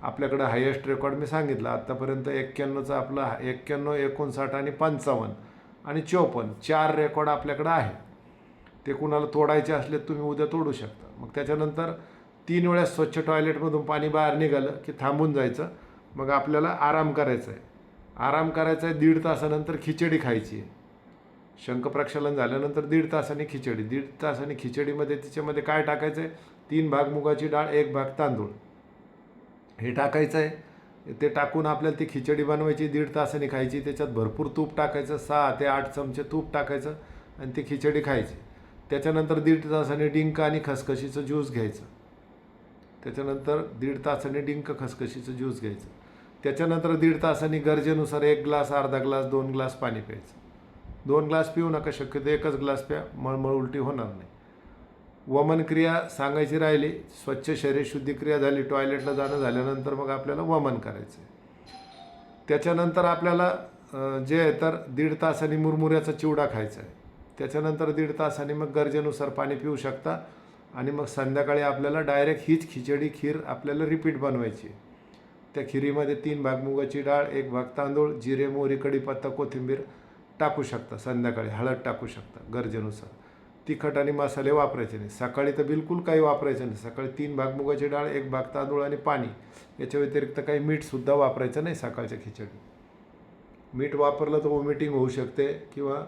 आपल्याकडं हायेस्ट रेकॉर्ड मी सांगितलं आत्तापर्यंत 91चं आपलं 91, 59 आणि 55 आणि 54 4 रेकॉर्ड आपल्याकडं आहे. ते कुणाला तोडायचे असले तुम्ही उद्या तोडू शकता. मग त्याच्यानंतर 3 वेळेस स्वच्छ टॉयलेटमधून पाणी बाहेर निघालं की थांबून जायचं. मग आपल्याला आराम करायचा आहे. आराम करायचा आहे 1.5 तासानंतर खिचडी खायची आहे. शंखप्रक्षालन झाल्यानंतर 1.5 तासांनी खिचडी. 1.5 तासांनी खिचडीमध्ये तिच्यामध्ये काय टाकायचं आहे, 3 भाग मुगाची डाळ, 1 भाग तांदूळ हे टाकायचं आहे. ते टाकून आपल्याला ती खिचडी बनवायची, 1.5 तासांनी खायची. त्याच्यात भरपूर तूप टाकायचं, 6 ते 8 चमचे तूप टाकायचं आणि ती खिचडी खायची. त्याच्यानंतर 1.5 तासाने डिंक आणि खसखशीचं ज्यूस घ्यायचं. त्याच्यानंतर 1.5 तासाने डिंक खसखशीचं ज्यूस घ्यायचं. त्याच्यानंतर 1.5 तासांनी गरजेनुसार 1 ग्लास, अर्धा ग्लास, 2 ग्लास पाणी प्यायचं. 2 ग्लास पिऊ नका, शक्यतो 1च ग्लास प्या, मळमळ उलटी होणार नाही. वमन क्रिया सांगायची राहिली, स्वच्छ शरीर शुद्धी क्रिया झाली, टॉयलेटला जाणं झाल्यानंतर मग आपल्याला वमन करायचं आहे. त्याच्यानंतर आपल्याला जे आहे तर 1.5 तासांनी मुरमुऱ्याचा चिवडा खायचा आहे. त्याच्यानंतर 1.5 तासांनी मग गरजेनुसार पाणी पिऊ शकता. आणि मग संध्याकाळी आपल्याला डायरेक्ट हीच खिचडी खीर आपल्याला रिपीट बनवायची आहे. त्या खिरीमध्ये 3 भाग मुगाची डाळ, 1 भाग तांदूळ, जिरे, मोहरी, कढीपत्ता, कोथिंबीर टाकू शकता. संध्याकाळी हळद टाकू शकता गरजेनुसार. तिखट आणि मसाले वापरायचे नाही. सकाळी तर बिलकुल काही वापरायचं नाही. सकाळी 3 भाग मुगाची डाळ, 1 भाग तांदूळ आणि पाणी. याच्या व्यतिरिक्त काही मीठसुद्धा वापरायचं नाही सकाळच्या खिचडी. मीठ वापरलं तर वॉमिटिंग होऊ शकते किंवा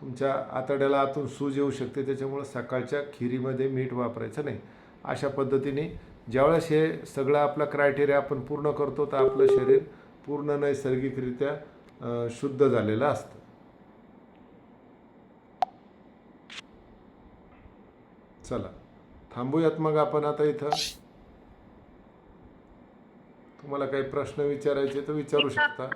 तुमच्या आतड्याला आतून सूज येऊ शकते. त्याच्यामुळं सकाळच्या खिरीमध्ये मीठ वापरायचं नाही. अशा पद्धतीने ज्यावेळेस हे सगळं आपला क्रायटेरिया आपण पूर्ण करतो तर आपलं शरीर पूर्ण नैसर्गिकरित्या शुद्ध झालेलं असतं. चला थांबूयात मग आपण आता इथं. तुम्हाला काही प्रश्न विचारायचे तर विचारू शकता.